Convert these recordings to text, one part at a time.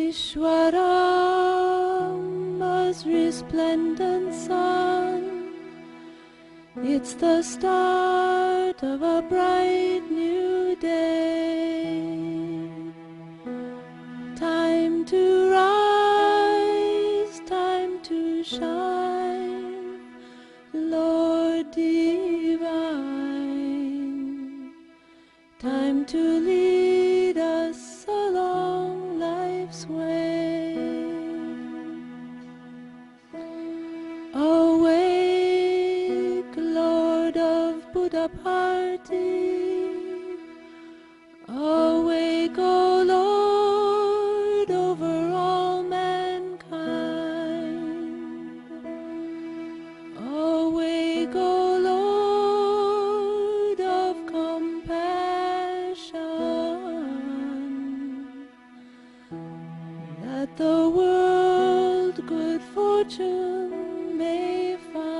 Ishwaram, as resplendent sun. It's the start of a bright new day. Time to rise, time to shine, Lord divine. Time to lead us along life's way. Awake, Lord of Buddha party. Awake, O Lord, over all mankind. Awake, O Lord of compassion. That the world good fortune may find.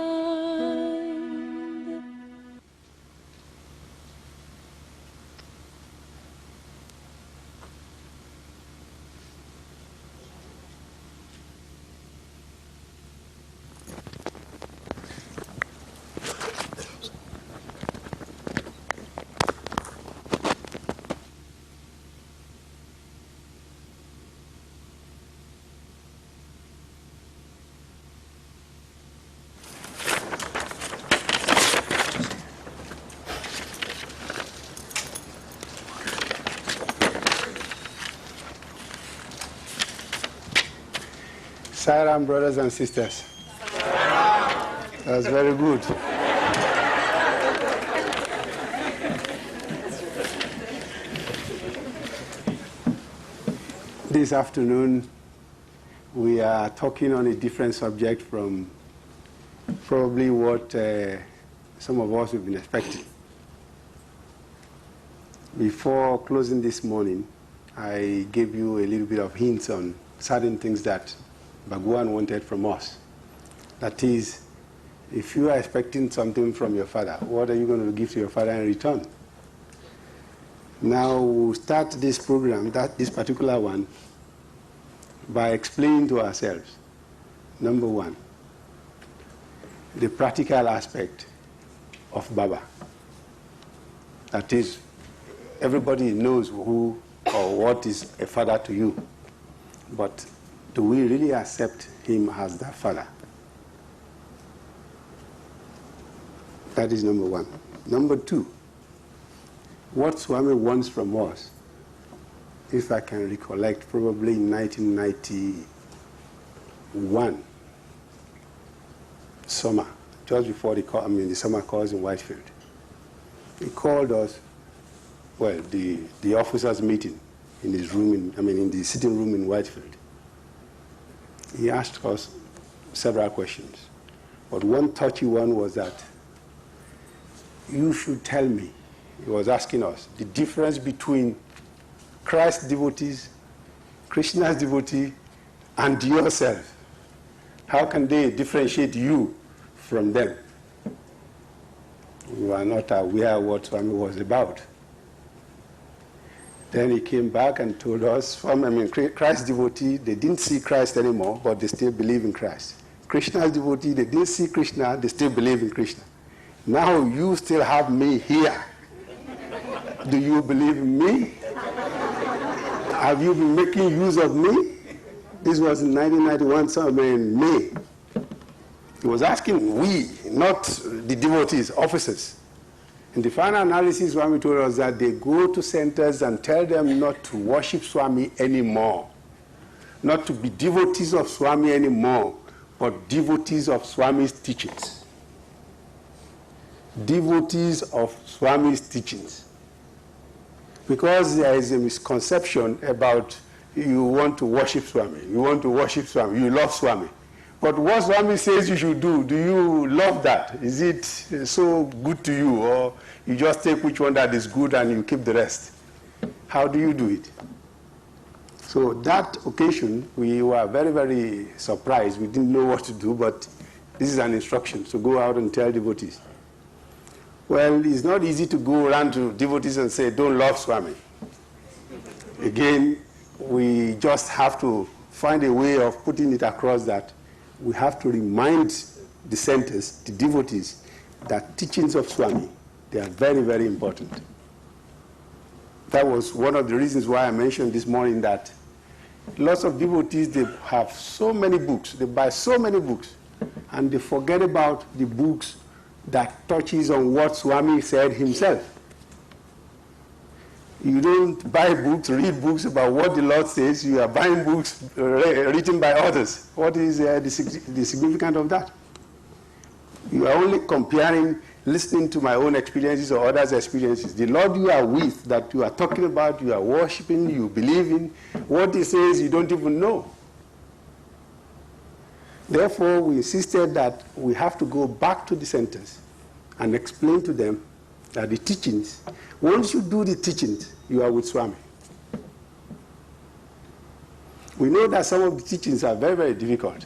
Sairam, brothers and sisters. That's very good. This afternoon, we are talking on a different subject from probably what some of us have been expecting. Before closing this morning, I gave you a little bit of hints on certain things that Bhagwan wanted from us. That is, if you are expecting something from your father, what are you going to give to your father in return? Now we'll start this program, this particular one, by explaining to ourselves, number one, the practical aspect of Baba. That is, everybody knows who or what is a father to you, but do we really accept him as that father? That is number one. Number two, what Swami wants from us, if I can recollect, probably in 1991, summer, just before the summer course in Whitefield. He called us, well, the officers' meeting in his room, in the sitting room in Whitefield. He asked us several questions, but one touchy one was that you should tell me, he was asking us, the difference between Christ's devotees, Krishna's devotee, and yourself. How can they differentiate you from them? We were not aware what Swami was about. Then he came back and told us, Christ's devotee, they didn't see Christ anymore, but they still believe in Christ. Krishna's devotee, they didn't see Krishna, they still believe in Krishna. Now you still have me here. Do you believe in me? Have you been making use of me? This was in 1991, in May. He was asking we, not the devotees, officers. In the final analysis, Swami told us that they go to centers and tell them not to worship Swami anymore, not to be devotees of Swami anymore, but devotees of Swami's teachings. Devotees of Swami's teachings. Because there is a misconception about you want to worship Swami, you want to worship Swami, you love Swami. But what Swami says you should do you love that? Is it so good to you, or you just take which one that is good and you keep the rest? How do you do it? So that occasion, we were very, very surprised. We didn't know what to do, but this is an instruction, so go out and tell devotees. Well, it's not easy to go around to devotees and say, don't love Swami. Again, we just have to find a way of putting it across that we have to remind the centers, the devotees, that teachings of Swami, they are very, very important. That was one of the reasons why I mentioned this morning that lots of devotees, they have so many books, they buy so many books, and they forget about the books that touches on what Swami said himself. You don't buy books, read books about what the Lord says, you are buying books written by others. What is the significance of that? You are only comparing, listening to my own experiences or others' experiences. The Lord you are with, that you are talking about, you are worshiping, you believe in, what he says you don't even know. Therefore, we insisted that we have to go back to the centers and explain to them that the teachings, once you do the teachings, you are with Swami. We know that some of the teachings are very, very difficult.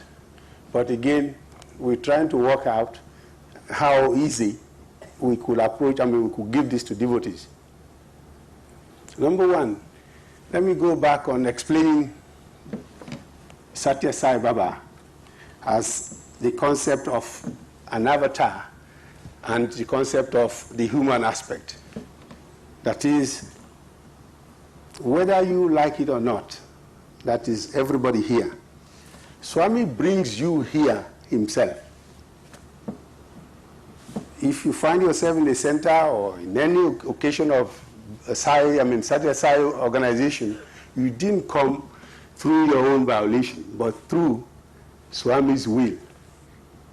But again, we're trying to work out how easy we could approach, we could give this to devotees. Number one, let me go back on explaining Satya Sai Baba as the concept of an avatar and the concept of the human aspect. That is, whether you like it or not, that is everybody here. Swami brings you here himself. If you find yourself in the center or in any occasion of Satya Sai organization, you didn't come through your own violation, but through Swami's will.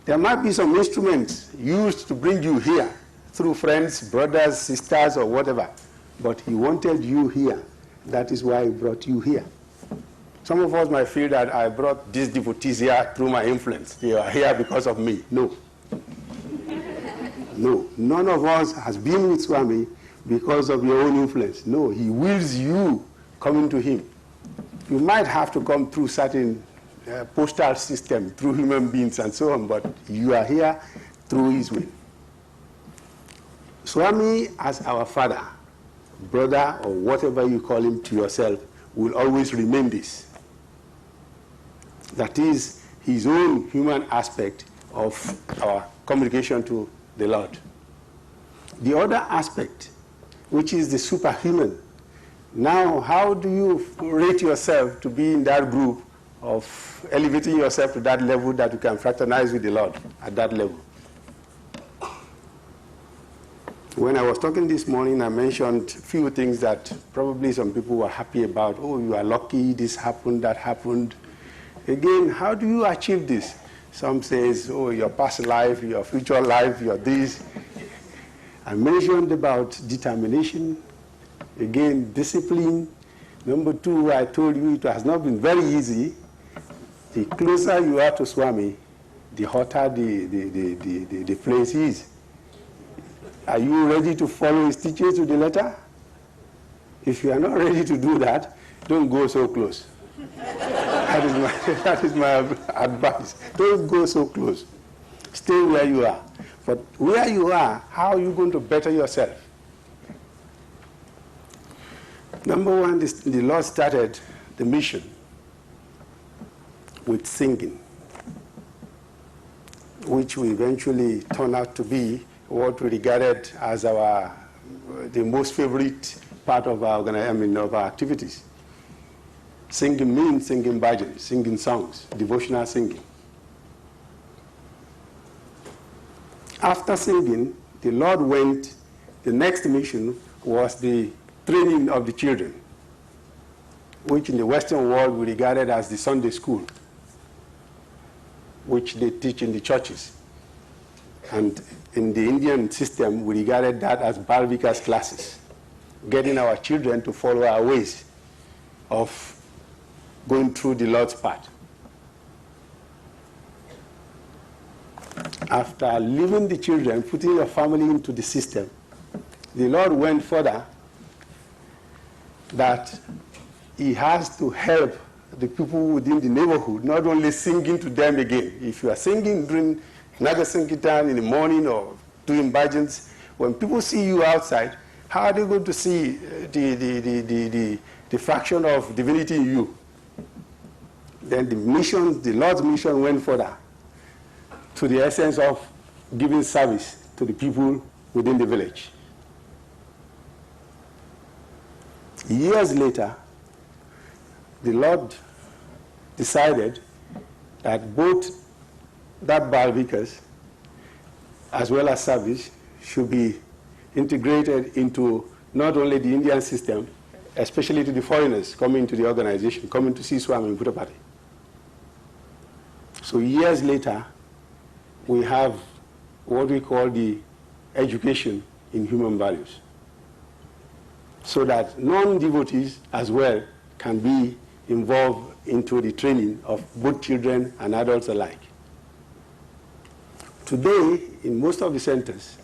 There might be some instruments used to bring you here through friends, brothers, sisters, or whatever, but he wanted you here. That is why he brought you here. Some of us might feel that I brought these devotees here through my influence. They are here because of me. No. No. None of us has been with Swami because of your own influence. No. He wills you coming to him. You might have to come through certain postal system, through human beings and so on, but you are here through his will. Swami, as our father, brother, or whatever you call him to yourself, will always remain this. That is his own human aspect of our communication to the Lord. The other aspect, which is the superhuman. Now, how do you rate yourself to be in that group of elevating yourself to that level that you can fraternize with the Lord at that level? When I was talking this morning, I mentioned a few things that probably some people were happy about. Oh, you are lucky, this happened, that happened. Again, how do you achieve this? Some says, oh, your past life, your future life, your this. I mentioned about determination. Again, discipline. Number two, I told you it has not been very easy. The closer you are to Swami, the hotter the place is. Are you ready to follow his teachings to the letter? If you are not ready to do that, don't go so close. That is my advice. Don't go so close. Stay where you are. But where you are, how are you going to better yourself? Number one, the Lord started the mission with singing, which will eventually turn out to be what we regarded as the most favorite part of our of our activities. Singing means singing bhajans, singing songs, devotional singing. After singing, the Lord went, the next mission was the training of the children, which in the Western world we regarded as the Sunday school, which they teach in the churches. And in the Indian system, we regarded that as Bal Vikas classes, getting our children to follow our ways of going through the Lord's path. After leaving the children, putting your family into the system, the Lord went further that he has to help the people within the neighborhood, not only singing to them again. If you are singing during Naga Sankirtan in the morning or doing bhajans, when people see you outside, how are they going to see the fraction of divinity in you. Then the Lord's mission went further to the essence of giving service to the people within the village. Years later, the Lord decided that both that Balvikas as well as service should be integrated into not only the Indian system, especially to the foreigners coming to the organization, coming to see Swami and Puttapati. So years later, we have what we call the education in human values, so that non-devotees as well can be involved into the training of both children and adults alike. Today, in most of the centers,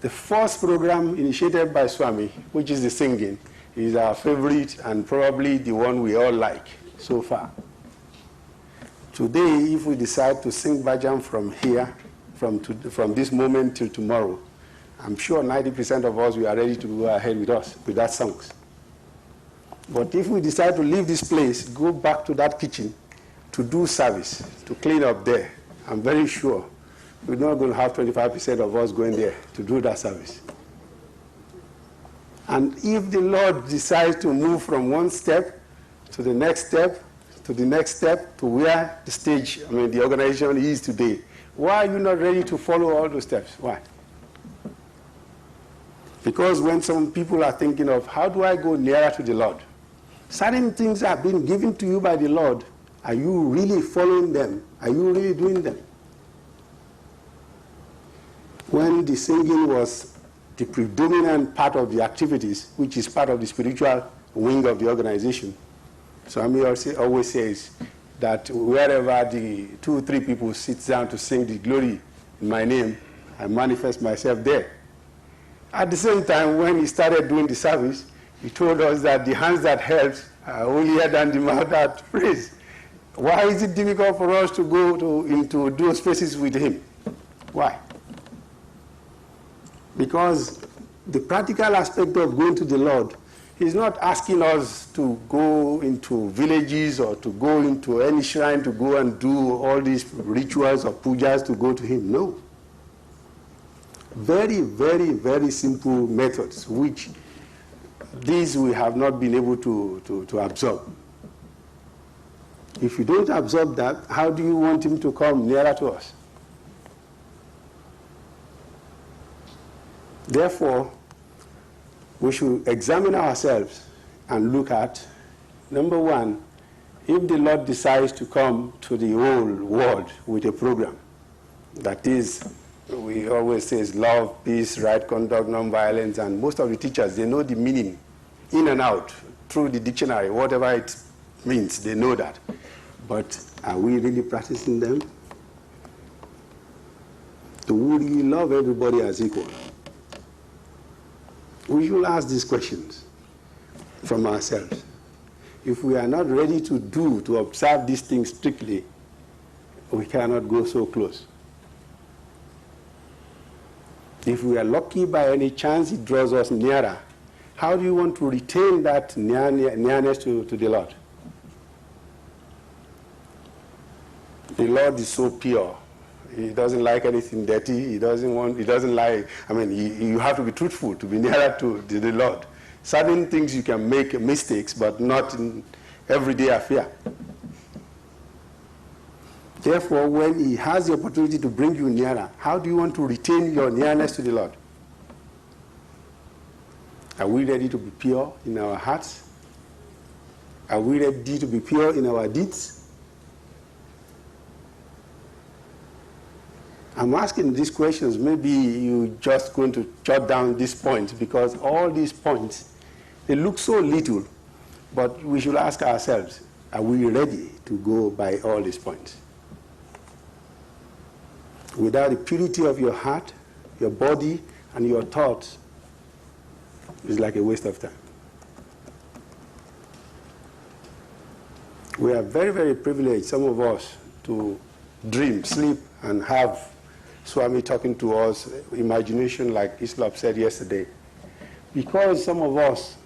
the first program initiated by Swami, which is the singing, is our favorite and probably the one we all like so far. Today, if we decide to sing bhajan from here, from this moment till tomorrow, I'm sure 90% of us, we are ready to go ahead with that songs. But if we decide to leave this place, go back to that kitchen to do service, to clean up there, I'm very sure we're not going to have 25% of us going there to do that service. And if the Lord decides to move from one step to the next step, to the next step, to where the stage, the organization is today, why are you not ready to follow all those steps? Why? Because when some people are thinking of, how do I go nearer to the Lord? Certain things have been given to you by the Lord. Are you really following them? Are you really doing them? When the singing was the predominant part of the activities, which is part of the spiritual wing of the organization, Swami always says that wherever the 2 or 3 people sit down to sing the glory in my name, I manifest myself there. At the same time, when he started doing the service, he told us that the hands that helped are holier than the mouth that prays. Why is it difficult for us to go into those spaces with him? Why? Because the practical aspect of going to the Lord, he's not asking us to go into villages or to go into any shrine to go and do all these rituals or pujas to go to him. No. Very, very, very simple methods, which these we have not been able to absorb. If you don't absorb that, how do you want him to come nearer to us? Therefore, we should examine ourselves and look at, number one, if the Lord decides to come to the whole world with a program, that is, we always say love, peace, right conduct, non-violence, and most of the teachers, they know the meaning in and out through the dictionary, whatever it means, they know that. But are we really practicing them? Do we really love everybody as equal? We should ask these questions from ourselves. If we are not ready to observe these things strictly, we cannot go so close. If we are lucky by any chance it draws us nearer, how do you want to retain that nearness to the Lord? The Lord is so pure. He doesn't like anything dirty. He doesn't like, you have to be truthful to be nearer to the Lord. Certain things you can make mistakes, but not in everyday affair. Therefore, when he has the opportunity to bring you nearer, how do you want to retain your nearness to the Lord? Are we ready to be pure in our hearts? Are we ready to be pure in our deeds? I'm asking these questions. Maybe you're just going to jot down these points, because all these points, they look so little, but we should ask ourselves, are we ready to go by all these points? Without the purity of your heart, your body, and your thoughts, it's like a waste of time. We are very, very privileged, some of us, to dream, sleep, and have Swami talking to us, imagination, like Islop said yesterday. Because some of us,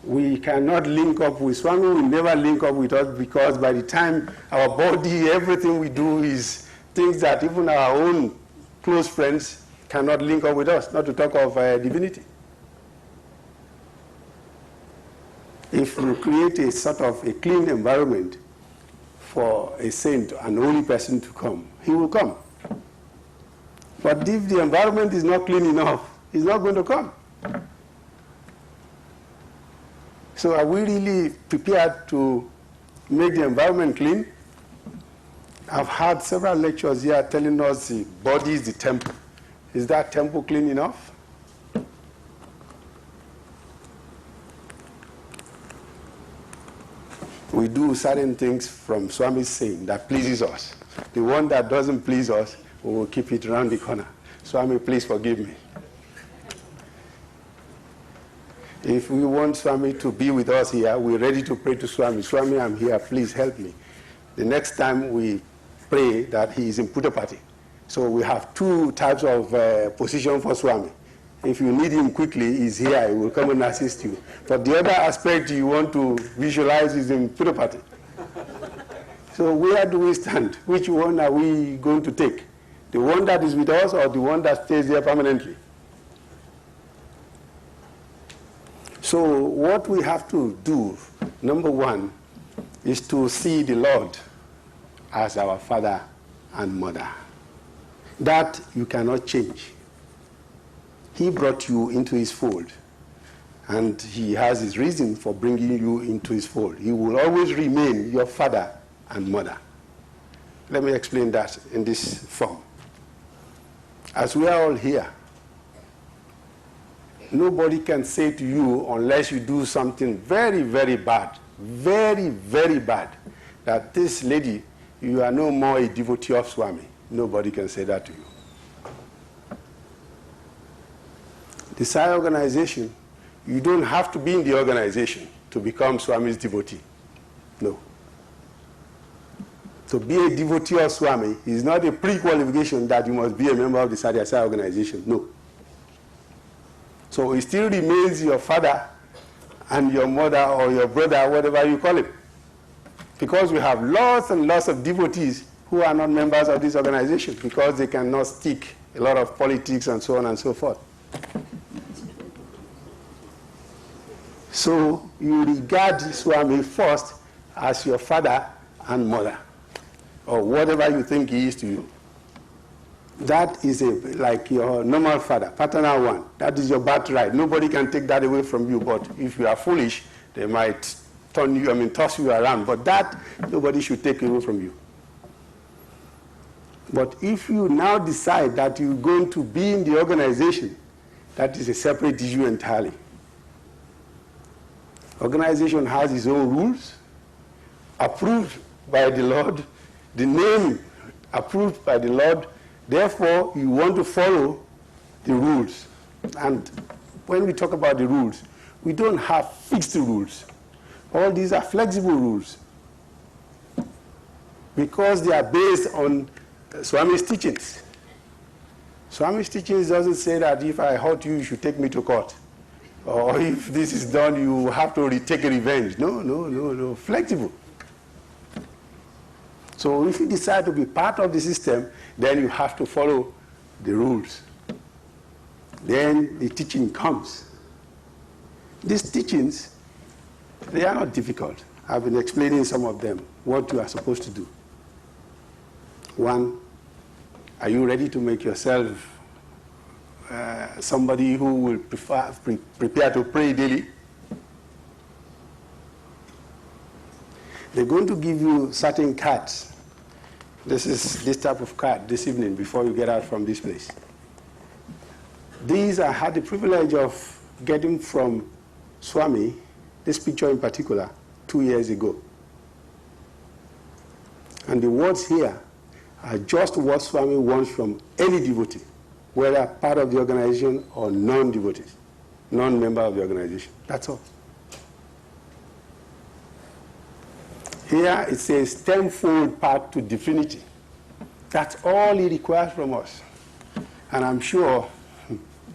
We cannot link up with Swami, will never link up with us, because by the time our body, everything we do is things that even our own close friends cannot link up with us, not to talk of divinity. If we create a sort of a clean environment for a saint, an holy person to come, he will come. But if the environment is not clean enough, he's not going to come. So are we really prepared to make the environment clean? I've had several lectures here telling us the body is the temple. Is that temple clean enough? We do certain things from Swami's saying that pleases us. The one that doesn't please us, we will keep it around the corner. Swami, please forgive me. If we want Swami to be with us here, we're ready to pray to Swami. Swami, I'm here, please help me. The next time we pray that he is in Puttapati. So we have two types of position for Swami. If you need him quickly, he's here, he will come and assist you. But the other aspect you want to visualize is in Puttapati. So where do we stand? Which one are we going to take? The one that is with us or the one that stays there permanently? So what we have to do, number one, is to see the Lord as our father and mother. That you cannot change. He brought you into his fold, and he has his reason for bringing you into his fold. He will always remain your father and mother. Let me explain that in this form. As we are all here, nobody can say to you, unless you do something very, very bad, that this lady, you are no more a devotee of Swami. Nobody can say that to you. The Sai organization, you don't have to be in the organization to become Swami's devotee. No. To be a devotee of Swami is not a pre-qualification that you must be a member of the Sai organization. No. So it still remains your father and your mother or your brother, whatever you call him. Because we have lots and lots of devotees who are not members of this organization because they cannot stick a lot of politics and so on and so forth. So you regard Swami first as your father and mother, or whatever you think he is to you. That is like your normal father, paternal one. That is your birthright. Nobody can take that away from you, but if you are foolish, they might toss you around. But that, nobody should take away from you. But if you now decide that you're going to be in the organization, that is a separate issue entirely. Organization has its own rules, approved by the Lord, the name approved by the Lord. Therefore, you want to follow the rules. And when we talk about the rules, we don't have fixed rules. All these are flexible rules because they are based on Swami's teachings. Swami's teachings doesn't say that if I hurt you, you should take me to court. Or if this is done, you have to take a revenge. No. Flexible. So if you decide to be part of the system, then you have to follow the rules. Then the teaching comes. These teachings, they are not difficult. I've been explaining some of them, what you are supposed to do. One, are you ready to make yourself somebody who will prepare to pray daily? They're going to give you certain cards. This is this type of card this evening before you get out from this place. These I had the privilege of getting from Swami, this picture in particular, 2 years ago. And the words here are just what Swami wants from any devotee, whether part of the organization or non-devotees, non-member of the organization. That's all. Here it says tenfold path to divinity. That's all he requires from us. And I'm sure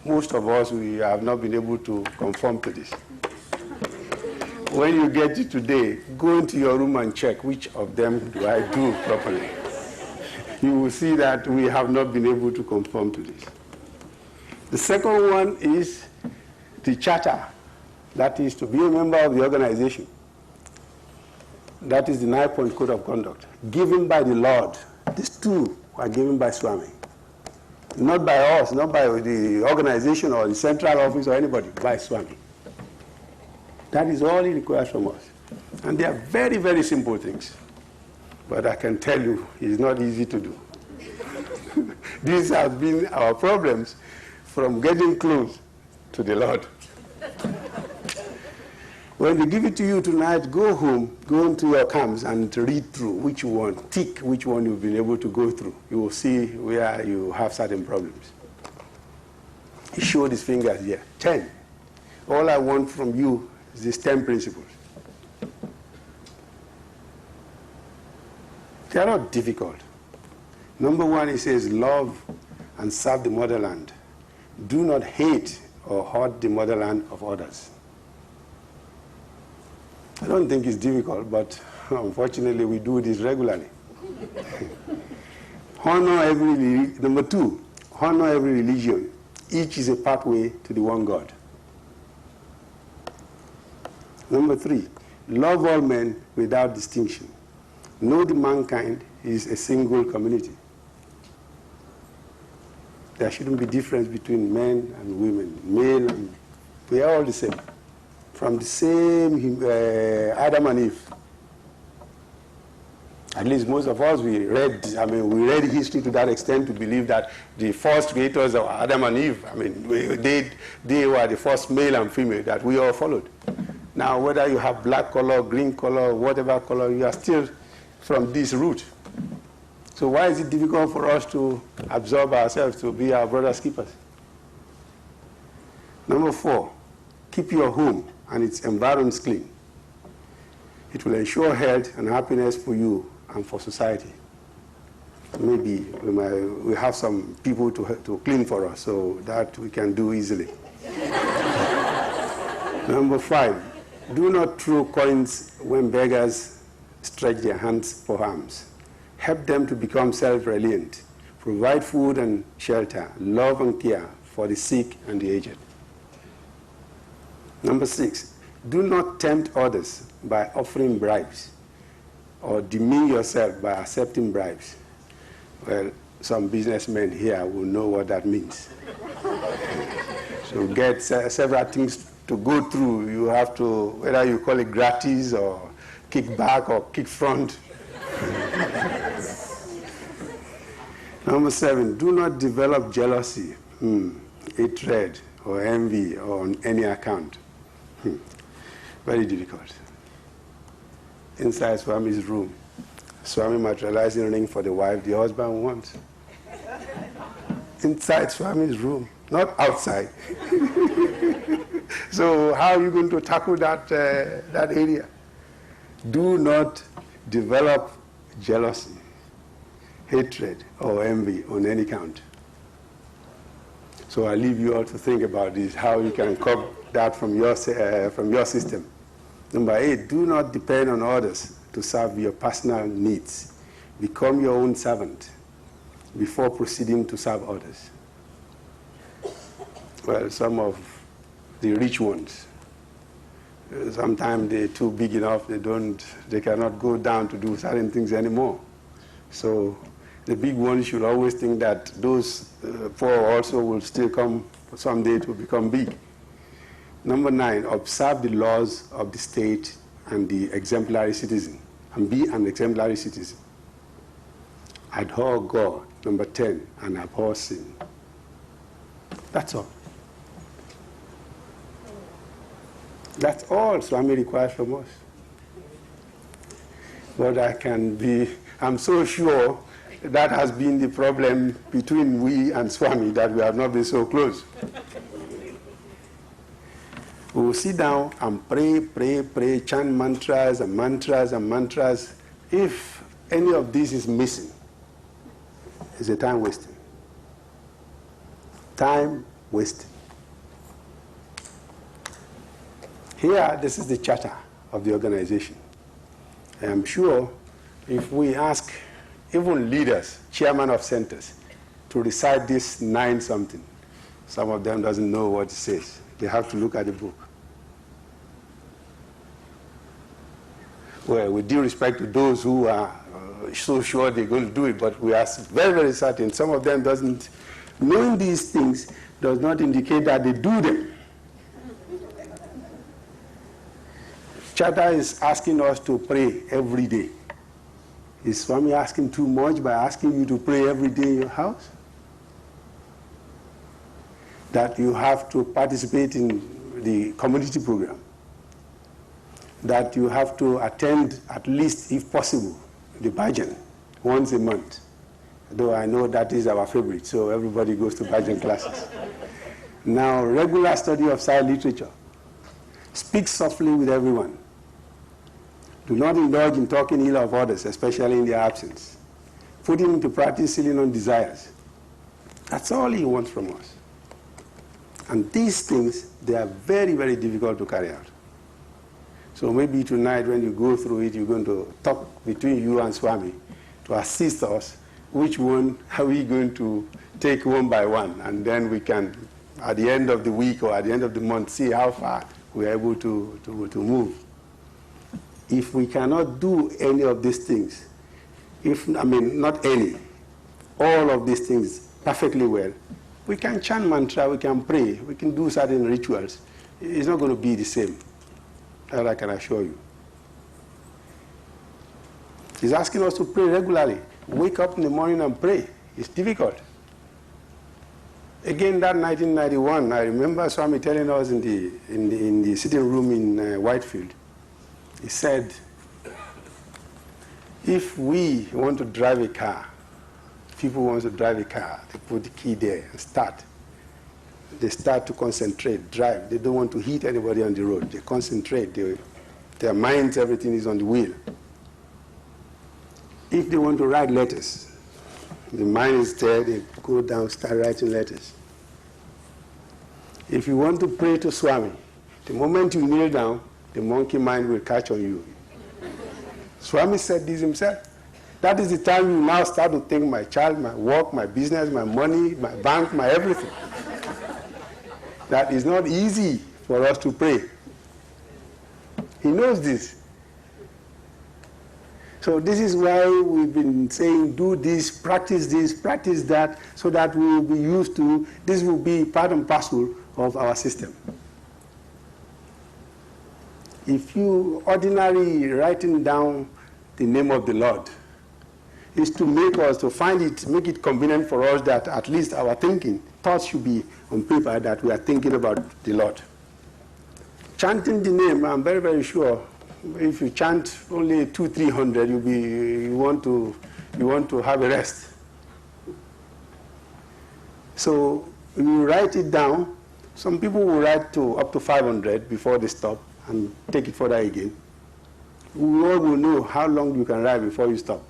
most of us, we have not been able to conform to this. When you get it today, go into your room and check which of them do I do properly. You will see that we have not been able to conform to this. The second one is the charter. That is to be a member of the organization. That is the 9-point code of conduct, given by the Lord. These two are given by Swami. Not by us, not by the organization or the central office or anybody, by Swami. That is all he requires from us. And they are very, very simple things. But I can tell you, it's not easy to do. These have been our problems from getting close to the Lord. When they give it to you tonight, go home, go into your camps and read through which one, tick which one you've been able to go through. You will see where you have certain problems. He showed his fingers here, 10. All I want from you is these 10 principles. They are not difficult. Number 1, he says, love and serve the motherland. Do not hate or hurt the motherland of others. I don't think it's difficult, but unfortunately we do this regularly. Number 2, honor every religion. Each is a pathway to the one God. Number 3, love all men without distinction. Know that mankind is a single community. There shouldn't be difference between men and women, male and we are all the same. From the same Adam and Eve. At least most of us, we read history to that extent to believe that the first creators of Adam and Eve, they were the first male and female that we all followed. Now, whether you have black color, green color, whatever color, you are still from this root. So why is it difficult for us to absorb ourselves to be our brother's keepers? Number 4, keep your home and its environs clean. It will ensure health and happiness for you and for society. Maybe we have some people to clean for us, so that we can do easily. Number 5, do not throw coins when beggars stretch their hands for alms. Help them to become self-reliant. Provide food and shelter, love and care for the sick and the aged. Number 6, do not tempt others by offering bribes or demean yourself by accepting bribes. Well, some businessmen here will know what that means. So get several things to go through. You have to, whether you call it gratis or kick back or kick front. Number 7, do not develop jealousy, hatred, or envy on any account. Very difficult. Inside Swami's room, Swami materializing ring for the wife the husband wants. Inside Swami's room, not outside. So how are you going to tackle that area? Do not develop jealousy, hatred, or envy on any count. So I leave you all to think about this, how you can curb that from your system. Number 8, do not depend on others to serve your personal needs. Become your own servant before proceeding to serve others. Well, some of the rich ones, sometimes they're too big enough, they cannot go down to do certain things anymore. So the big ones should always think that those poor also will still come someday to become big. Number 9, observe the laws of the state and the exemplary citizen, and be an exemplary citizen. Adore God. Number 10, and abhor sin. That's all. That's all Swami requires from us. But I'm so sure that has been the problem between we and Swami, that we have not been so close. We will sit down and pray, chant mantras and mantras and mantras. If any of this is missing, it's a time wasting. Time wasting. Here, this is the charter of the organization. I am sure if we ask even leaders, chairman of centers, to recite this 9-something, some of them doesn't know what it says. They have to look at the book. Well, with due respect to those who are so sure they're going to do it, but we are very, very certain some of them doesn't. Knowing these things does not indicate that they do them. Charter is asking us to pray every day. Is Swami asking too much by asking you to pray every day in your house? That you have to participate in the community program? That you have to attend, at least if possible, the Bhajan once a month? Though I know that is our favorite, so everybody goes to Bhajan classes. Now, regular study of Sai literature. Speak softly with everyone. Do not indulge in talking ill of others, especially in their absence. Putting into practice sealing on desires. That's all he wants from us. And these things, they are very, very difficult to carry out. So maybe tonight when you go through it, you're going to talk between you and Swami to assist us. Which one are we going to take one by one? And then we can, at the end of the week or at the end of the month, see how far we are able to move. If we cannot do any of these things, not any, all of these things perfectly well, we can chant mantra, we can pray, we can do certain rituals. It's not going to be the same. That I can assure you. He's asking us to pray regularly. Wake up in the morning and pray. It's difficult. Again, that 1991, I remember Swami telling us in the sitting room in Whitefield. He said, if we want to drive a car, people want to drive a car, they put the key there and start. They start to concentrate, drive. They don't want to hit anybody on the road. They concentrate. Their minds, everything is on the wheel. If they want to write letters, the mind is there, they go down, start writing letters. If you want to pray to Swami, the moment you kneel down, the monkey mind will catch on you. Swami said this himself. That is the time you now start to think my child, my work, my business, my money, my bank, my everything. That is not easy for us to pray. He knows this. So this is why we've been saying do this, practice that, so that we will be used to, this will be part and parcel of our system. If you ordinarily writing down the name of the Lord is to make us, to find it, make it convenient for us that at least our thinking, thoughts should be on paper that we are thinking about the Lord. Chanting the name, I'm very, very sure, if you chant only 200-300, you want to have a rest. So you write it down. Some people will write to up to 500 before they stop and take it further again. We all will know how long you can write before you stop.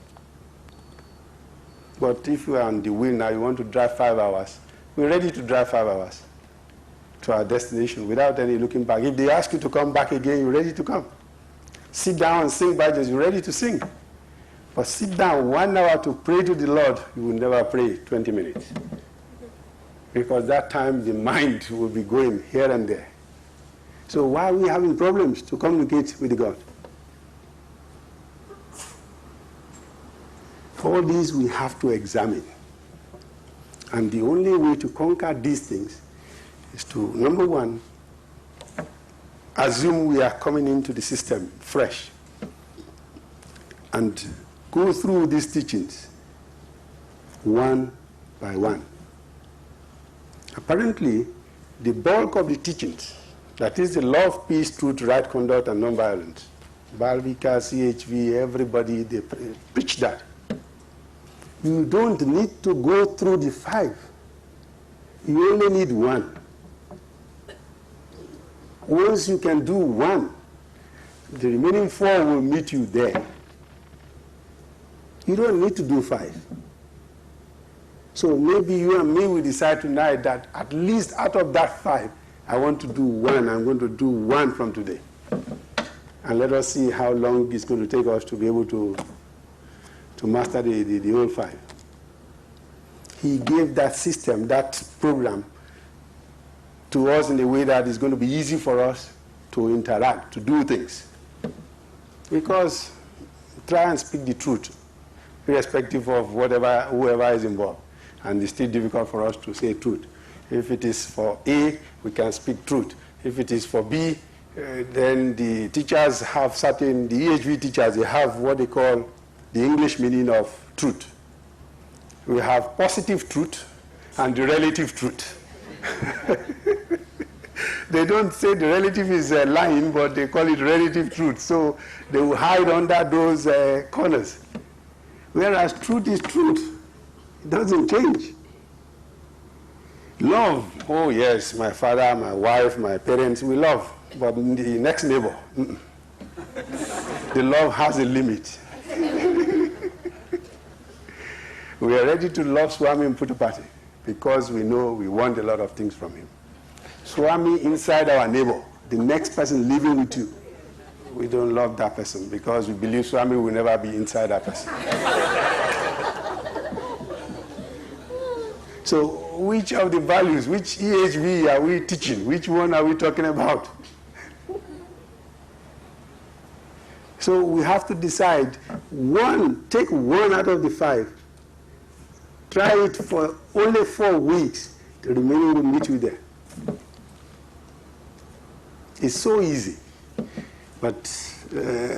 But if you are on the wheel now, you want to drive 5 hours, we're ready to drive 5 hours to our destination without any looking back. If they ask you to come back again, you're ready to come. Sit down and sing bhajans, you're ready to sing. But sit down 1 hour to pray to the Lord, you will never pray 20 minutes. Because that time the mind will be going here and there. So why are we having problems to communicate with God? All these we have to examine. And the only way to conquer these things is to, number one, assume we are coming into the system fresh and go through these teachings one by one. Apparently, the bulk of the teachings, that is the law of peace, truth, right conduct, and nonviolence, Balvika, CHV, everybody, they preach that. You don't need to go through the 5. You only need 1. Once you can do 1, the remaining 4 will meet you there. You don't need to do 5. So maybe you and me will decide tonight that at least out of that 5, I want to do 1. I'm going to do 1 from today. and let us see how long it's going to take us to be able to master the whole 5. He gave that system, that program, to us in a way that is going to be easy for us to interact, to do things. Because try and speak the truth, irrespective of whoever is involved. And it's still difficult for us to say truth. If it is for A, we can speak truth. If it is for B, then the teachers have the EHV teachers, they have what they call the English meaning of truth. We have positive truth and the relative truth. They don't say the relative is lying, but they call it relative truth. So they will hide under those corners. Whereas truth is truth. It doesn't change. Love, oh yes, my father, my wife, my parents, we love. But the next neighbor, the love has a limit. We are ready to love Swami Mputupati because we know we want a lot of things from him. Swami inside our neighbor, the next person living with you, we don't love that person because we believe Swami will never be inside that person. So which of the values, which EHV are we teaching? Which one are we talking about? So we have to decide take one out of the 5. Try it for only 4 weeks. The remaining will meet you there. It's so easy. But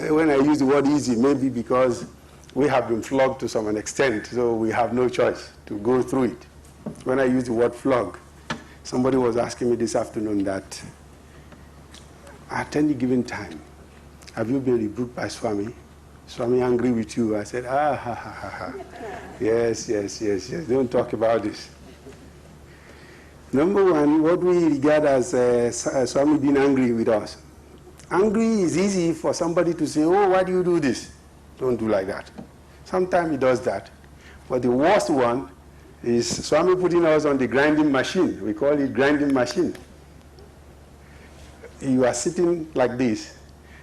when I use the word easy, maybe because we have been flogged to some extent, so we have no choice to go through it. When I use the word flog, somebody was asking me this afternoon that at any given time, have you been rebuked by Swami? Swami angry with you? I said, Yes. Don't talk about this. Number one, what we regard as Swami being angry with us. Angry is easy for somebody to say, oh, why do you do this? Don't do like that. Sometimes he does that. But the worst one is Swami putting us on the grinding machine. We call it grinding machine. You are sitting like this,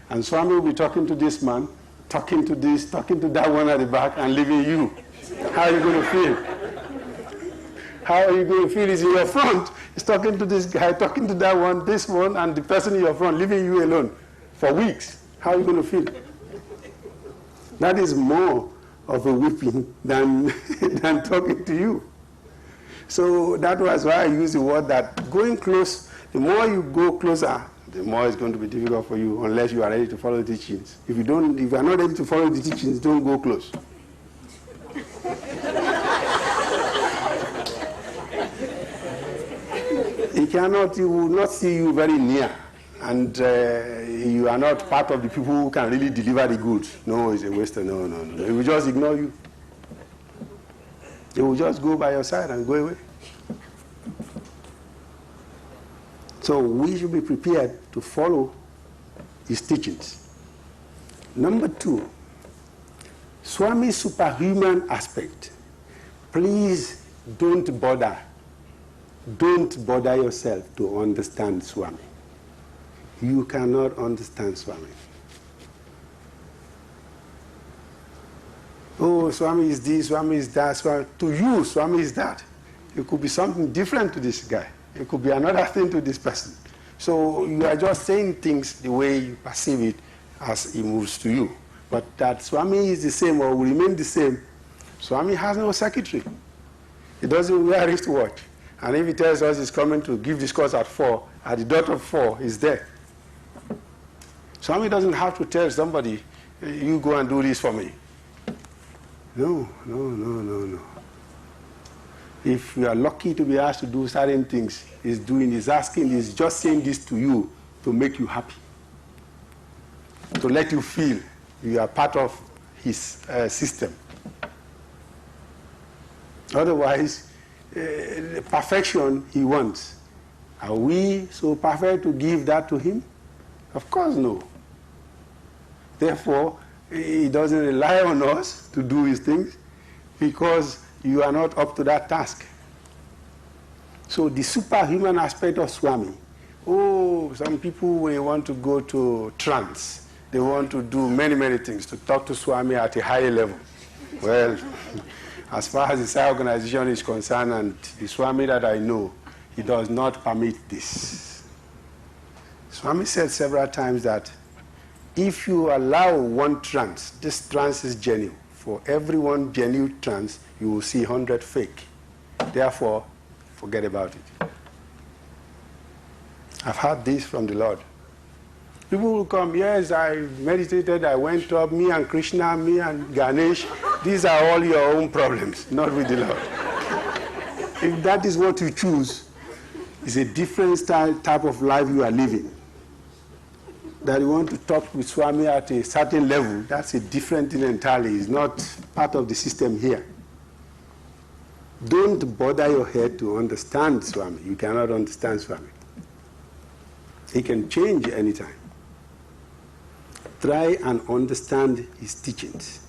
and Swami will be talking to this man, talking to this, talking to that one at the back, and leaving you. How are you going to feel? How are you going to feel? Is in your front. He's talking to this guy, talking to that one, this one, and the person in your front, leaving you alone for weeks. How are you going to feel? That is more of a whipping than talking to you. So that was why I used the word that going close, the more you go closer, the more it's going to be difficult for you unless you are ready to follow the teachings. If you are not ready to follow the teachings, don't go close. He will not see you very near, and you are not part of the people who can really deliver the goods. No, he's a waster. No. He will just ignore you. He will just go by your side and go away. So we should be prepared to follow his teachings. Number 2, Swami's superhuman aspect. Please don't bother. Don't bother yourself to understand Swami. You cannot understand Swami. Oh, Swami is this, Swami is that. Swami. To you, Swami is that. It could be something different to this guy. It could be another thing to this person. So you are just saying things the way you perceive it as he moves to you. But that Swami is the same or will remain the same. Swami has no secretary. He doesn't wear wristwatch. And if he tells us he's coming to give this course at 4, at the dot of 4, he's there. Swami doesn't have to tell somebody, you go and do this for me. No. If you are lucky to be asked to do certain things, he's just saying this to you to make you happy. To let you feel you are part of his system. Otherwise, the perfection he wants. Are we so perfect to give that to him? Of course no. Therefore, he doesn't rely on us to do his things because you are not up to that task. So the superhuman aspect of Swami. Oh, some people, when they want to go to trance, They want to do many, many things, to talk to Swami at a higher level. Well, as far as the Sai organization is concerned and the Swami that I know, he does not permit this. Swami said several times that if you allow one trance, this trance is genuine. For every one genuine trance, you will see 100 fake. Therefore, forget about it. I've heard this from the Lord. People will come, yes, I meditated, I went up, me and Krishna, me and Ganesh. These are all your own problems, not with the Lord. If that is what you choose, it's a different type of life you are living. That you want to talk with Swami at a certain level, that's a different thing entirely. It's not part of the system here. Don't bother your head to understand Swami. You cannot understand Swami. He can change anytime. Try and understand his teachings.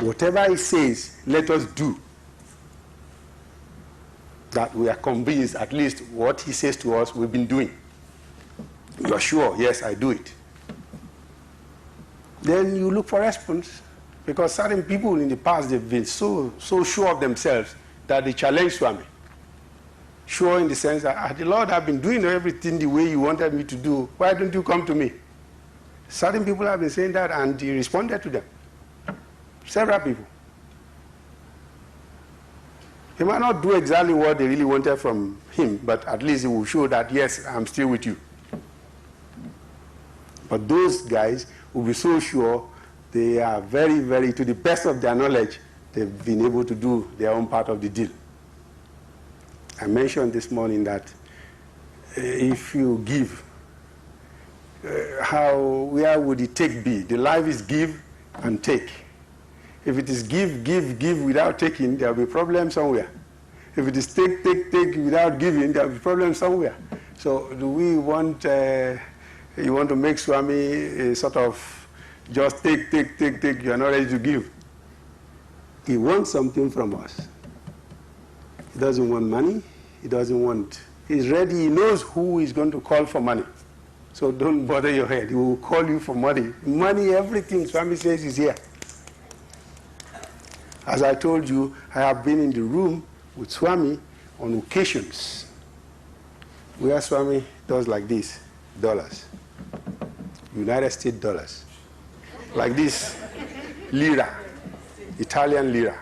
Whatever he says, let us do. That we are convinced at least what he says to us, we've been doing. You are sure, yes, I do it. Then you look for response. Because certain people in the past, they've been so sure of themselves that they challenge Swami. Sure in the sense that, the Lord, I've been doing everything the way you wanted me to do. Why don't you come to me? Certain people have been saying that, and he responded to them. Several people. He might not do exactly what they really wanted from him, but at least he will show that, yes, I'm still with you. But those guys will be so sure, they are very, very, to the best of their knowledge, they've been able to do their own part of the deal. I mentioned this morning that if you give, where would the take be? The life is give and take. If it is give without taking, there will be problem somewhere. If it is take without giving, there will be problem somewhere. So do we want, you want to make Swami a sort of just take, you are not ready to give. He wants something from us. He doesn't want money. He doesn't want, he's ready, he knows who is going to call for money. So don't bother your head. He will call you for money. Money, everything Swami says is here. As I told you, I have been in the room with Swami on occasions where Swami does like this, dollars, United States dollars, like this, lira, Italian lira,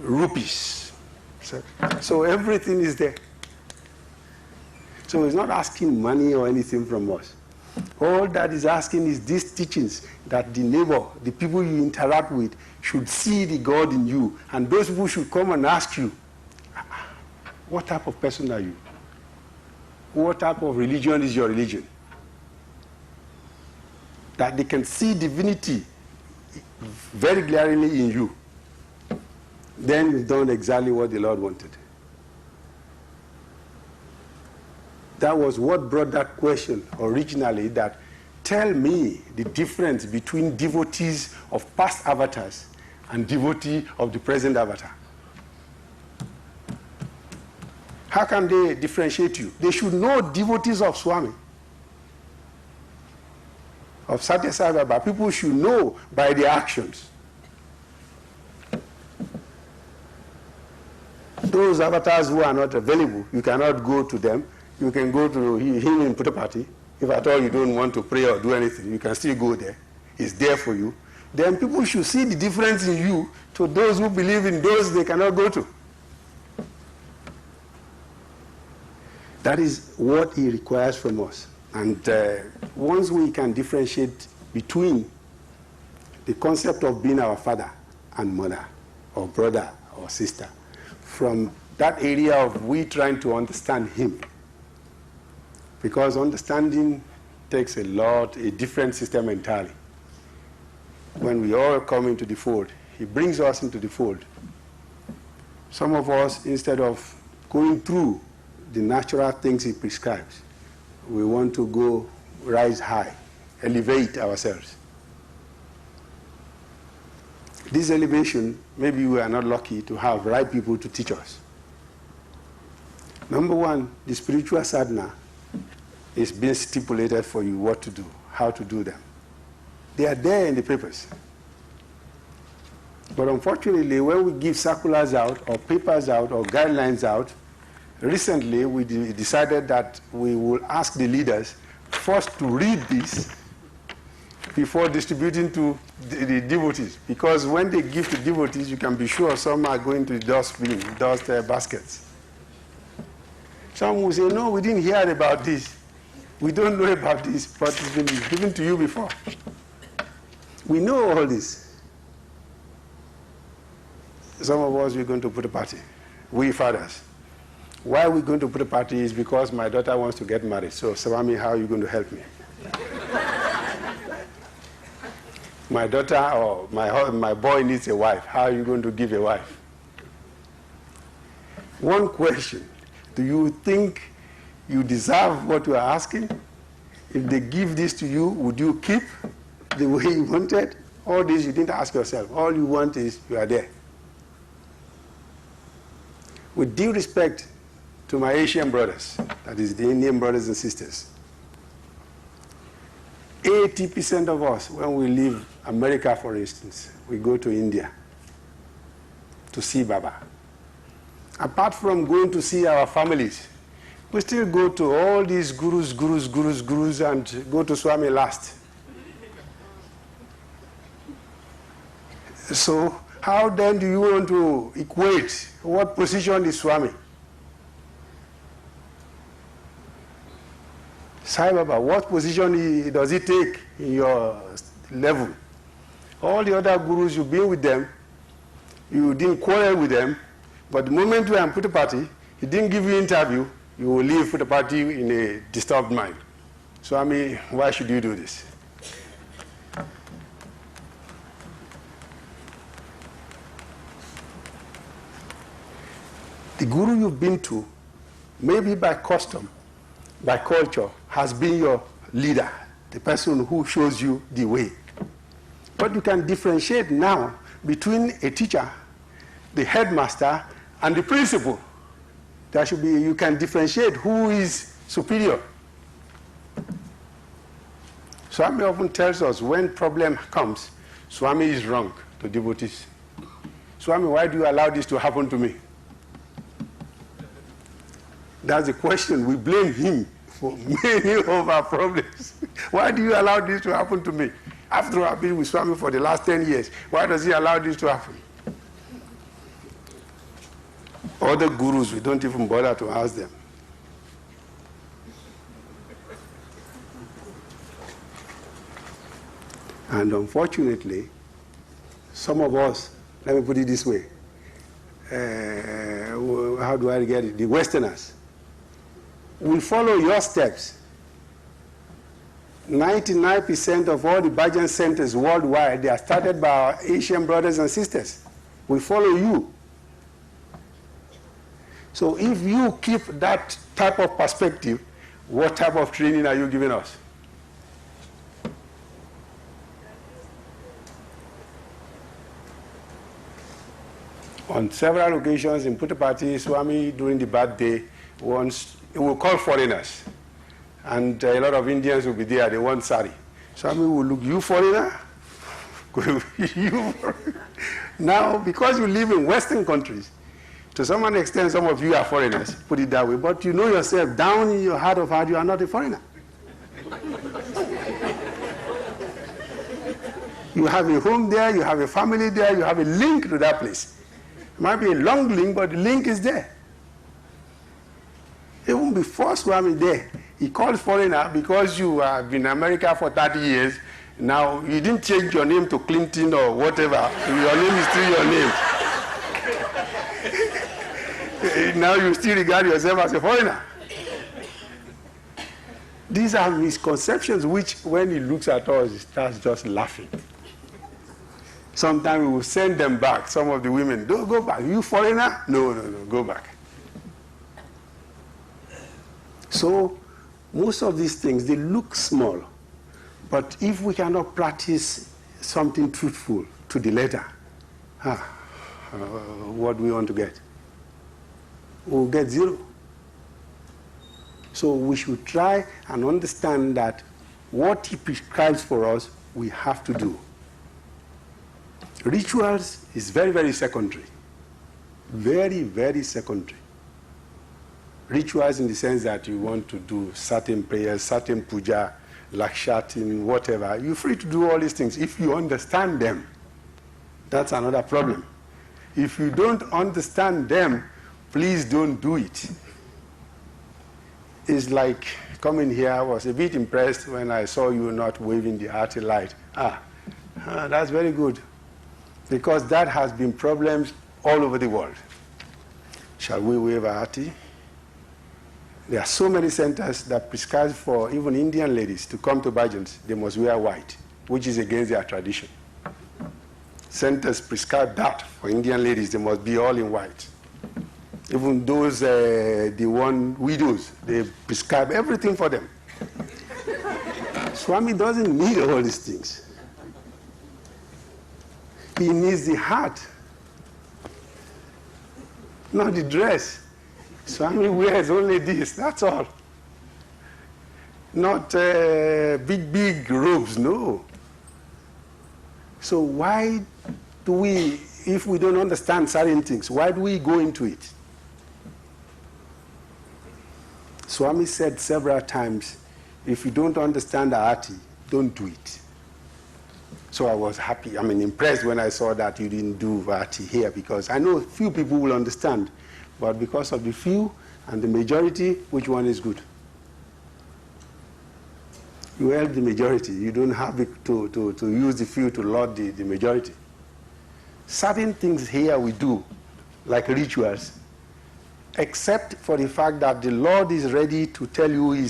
rupees. So everything is there. So he's not asking money or anything from us. All that he's asking is these teachings that the neighbor, the people you interact with, should see the God in you. And those people should come and ask you, what type of person are you? What type of religion is your religion? That they can see divinity very glaringly in you. Then you've done exactly what the Lord wanted. That was what brought that question originally, that tell me the difference between devotees of past avatars and devotee of the present avatar. How can they differentiate you? They should know devotees of Swami, of Satya Sai Baba. People should know by their actions. Those avatars who are not available, you cannot go to them. You can go to him in Puttapati. If at all you don't want to pray or do anything, you can still go there. It's there for you. Then people should see the difference in you to those who believe in those they cannot go to. That is what he requires from us. And once we can differentiate between the concept of being our father and mother, or brother or sister, from that area of we trying to understand him, because understanding takes a different system entirely. When we all come into the fold, he brings us into the fold. Some of us, instead of going through the natural things he prescribes, we want to go rise high, elevate ourselves. This elevation, maybe we are not lucky to have right people to teach us. Number one, the spiritual sadhana is being stipulated for you what to do, how to do them. They are there in the papers. But unfortunately, when we give circulars out, or papers out, or guidelines out, recently we decided that we will ask the leaders first to read this before distributing to the devotees. Because when they give to devotees, you can be sure some are going to the dust baskets. Some will say, no, we didn't hear about this. We don't know about this, but it's been given to you before. We know all this. Some of us, we're going to put a party. We fathers. Why we're going to put a party is because my daughter wants to get married. So, Swami, how are you going to help me? My daughter or my boy needs a wife. How are you going to give a wife? One question. Do you think you deserve what you are asking? If they give this to you, would you keep the way you wanted? All this you didn't ask yourself. All you want is you are there. With due respect to my Asian brothers, that is the Indian brothers and sisters, 80% of us, when we leave America, for instance, we go to India to see Baba. Apart from going to see our families, we still go to all these gurus, and go to Swami last. So how then do you want to equate what position is Swami? Sai Baba, what position does he take in your level? All the other gurus, you've been with them, you didn't quarrel with them, but the moment you put a party, he didn't give you interview, you will leave for the party in a disturbed mind. Swami, why should you do this? The guru you've been to, maybe by custom, by culture, has been your leader, the person who shows you the way. But you can differentiate now between a teacher, the headmaster, and the principal. There should be, you can differentiate who is superior. Swami often tells us when problem comes, Swami is wrong to devotees. Swami, why do you allow this to happen to me? That's the question. We blame him for many of our problems. Why do you allow this to happen to me? After all, I've been with Swami for the last 10 years. Why does he allow this to happen? Other gurus, we don't even bother to ask them. And unfortunately, some of us, let me put it this way, how do I get it? The Westerners will follow your steps. 99% of all the Bhajan centers worldwide, they are started by our Asian brothers and sisters. We follow you. So if you keep that type of perspective, what type of training are you giving us? On several occasions in Puttapati, Swami, during the bad day, once he will call foreigners. And a lot of Indians will be there, they want sari. Swami will look, you foreigner? Now, because you live in Western countries, to some extent, some of you are foreigners, put it that way, but you know yourself, down in your heart of heart, you are not a foreigner. You have a home there, you have a family there, you have a link to that place. It might be a long link, but the link is there. Even before Swami there, he called foreigner because you have been in America for 30 years. Now, you didn't change your name to Clinton or whatever. Your name is still your name. Now you still regard yourself as a foreigner. These are misconceptions which, when he looks at us, he starts just laughing. Sometimes we will send them back. Some of the women, don't go back. You foreigner? No, go back. So most of these things, they look small. But if we cannot practice something truthful to the letter, what do we want to get? We'll get zero. So we should try and understand that what he prescribes for us, we have to do. Rituals is very, very secondary. Very, very secondary. Rituals in the sense that you want to do certain prayers, certain puja, lakshatin, whatever. You're free to do all these things if you understand them. That's another problem. If you don't understand them, please don't do it. It's like coming here, I was a bit impressed when I saw you not waving the arty light. That's very good. Because that has been problems all over the world. Shall we wave arty? There are so many centers that prescribe for even Indian ladies to come to bhajans, they must wear white, which is against their tradition. Centers prescribe that for Indian ladies, they must be all in white. Even those, the one widows, they prescribe everything for them. Swami doesn't need all these things. He needs the heart, not the dress. Swami wears only this, that's all. Not big, big robes, no. So why do we, if we don't understand certain things, why do we go into it? Swami said several times, if you don't understand the arti, don't do it. So I was happy, impressed when I saw that you didn't do arti here, because I know few people will understand, but because of the few and the majority, which one is good? You help the majority. You don't have to use the few to lord the majority. Certain things here we do, like rituals, except for the fact that the Lord is ready to tell you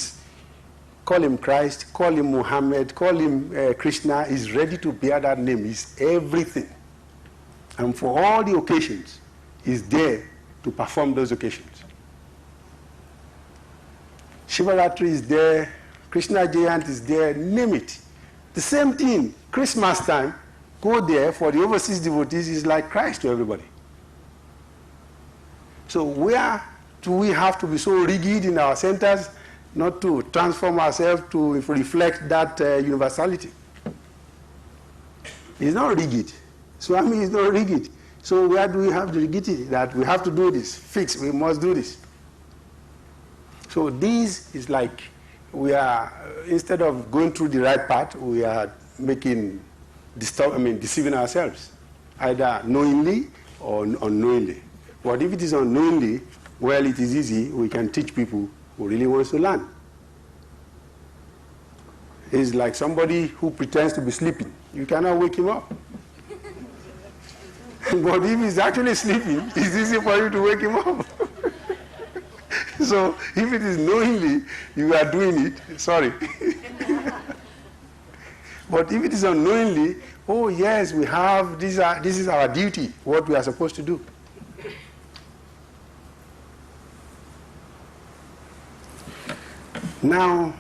call him Christ, call him Muhammad, call him Krishna, is ready to bear that name. He's everything. And for all the occasions, he's there to perform those occasions. Shivaratri is there, Krishna Jayant is there, name it. The same thing, Christmas time, go there for the overseas devotees is like Christ to everybody. So where do we have to be so rigid in our centers not to transform ourselves to reflect that universality? It's not rigid. Swami is not rigid. So where do we have the rigidity that we have to do this, fix, we must do this? So this is like we are, instead of going through the right path, we are deceiving ourselves, either knowingly or unknowingly. But if it is unknowingly, well, it is easy. We can teach people who really wants to learn. It's like somebody who pretends to be sleeping. You cannot wake him up. But if he's actually sleeping, it's easy for you to wake him up. So if it is knowingly you are doing it, sorry. But if it is unknowingly, oh yes, we have, this is our duty, what we are supposed to do. Now,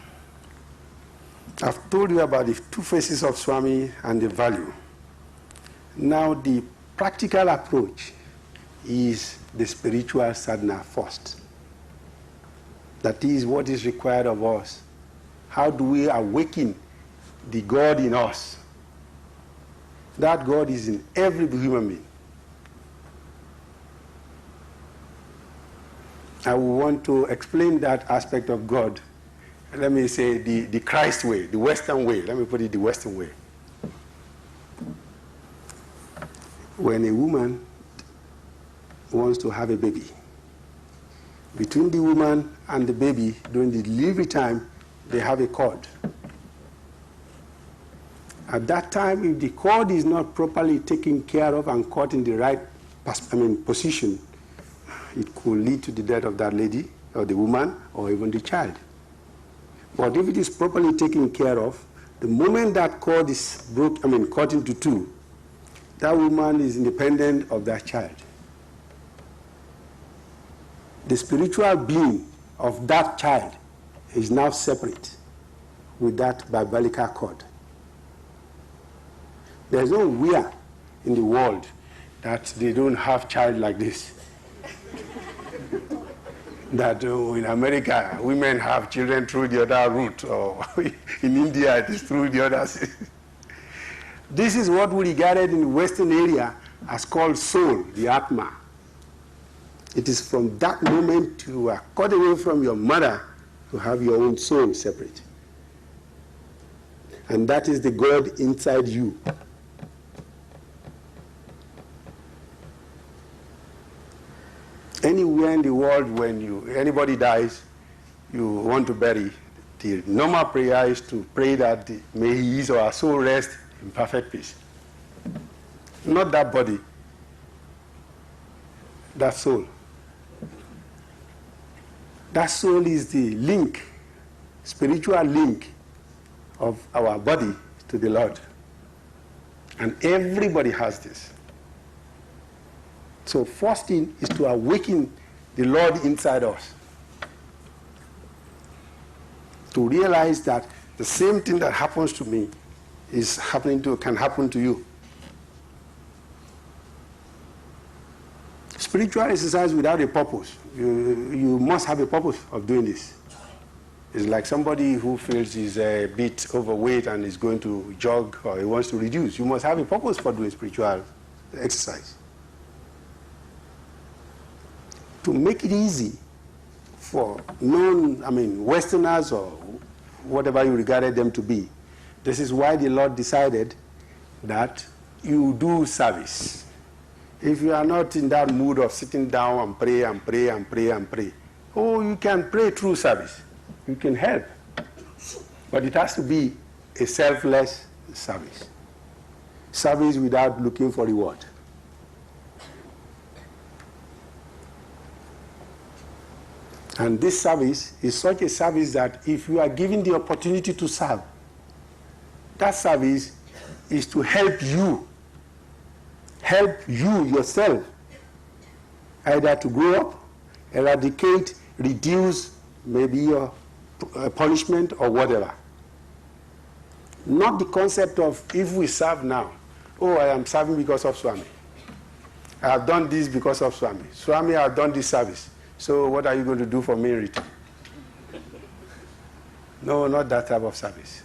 I've told you about the two faces of Swami and the value. Now, the practical approach is the spiritual sadhana first. That is what is required of us. How do we awaken the God in us? That God is in every human being. I want to explain that aspect of God. Let me say the Christ way, the Western way. Let me put it the Western way. When a woman wants to have a baby, between the woman and the baby during the delivery time, they have a cord. At that time, if the cord is not properly taken care of and caught in the right position, it could lead to the death of that lady, or the woman, or even the child. But if it is properly taken care of, the moment that cord is cut into two, that woman is independent of that child. The spiritual being of that child is now separate with that biblical cord. There's nowhere in the world that they don't have child like this. That in America, women have children through the other route, or in India, it is through the other. This is what we regarded in the Western area as called soul, the Atma. It is from that moment you are cut away from your mother to have your own soul separate. And that is the God inside you. Anywhere in the world when anybody dies, you want to bury, the normal prayer is to pray that may his or her soul rest in perfect peace. Not that body, that soul. That soul is the link, spiritual link of our body to the Lord. And everybody has this. So first thing is to awaken the Lord inside us. To realize that the same thing that happens to me can happen to you. Spiritual exercise without a purpose. You must have a purpose of doing this. It's like somebody who feels he's a bit overweight and is going to jog or he wants to reduce. You must have a purpose for doing spiritual exercise. To make it easy for Westerners or whatever you regarded them to be, this is why the Lord decided that you do service. If you are not in that mood of sitting down and pray and pray and pray and pray, you can pray through service. You can help. But it has to be a selfless service. Service without looking for reward. And this service is such a service that if you are given the opportunity to serve, that service is to help you yourself, either to grow up, eradicate, reduce maybe your punishment or whatever. Not the concept of if we serve now, I am serving because of Swami. I have done this because of Swami. Swami, I have done this service. So what are you going to do for me in return? No, not that type of service.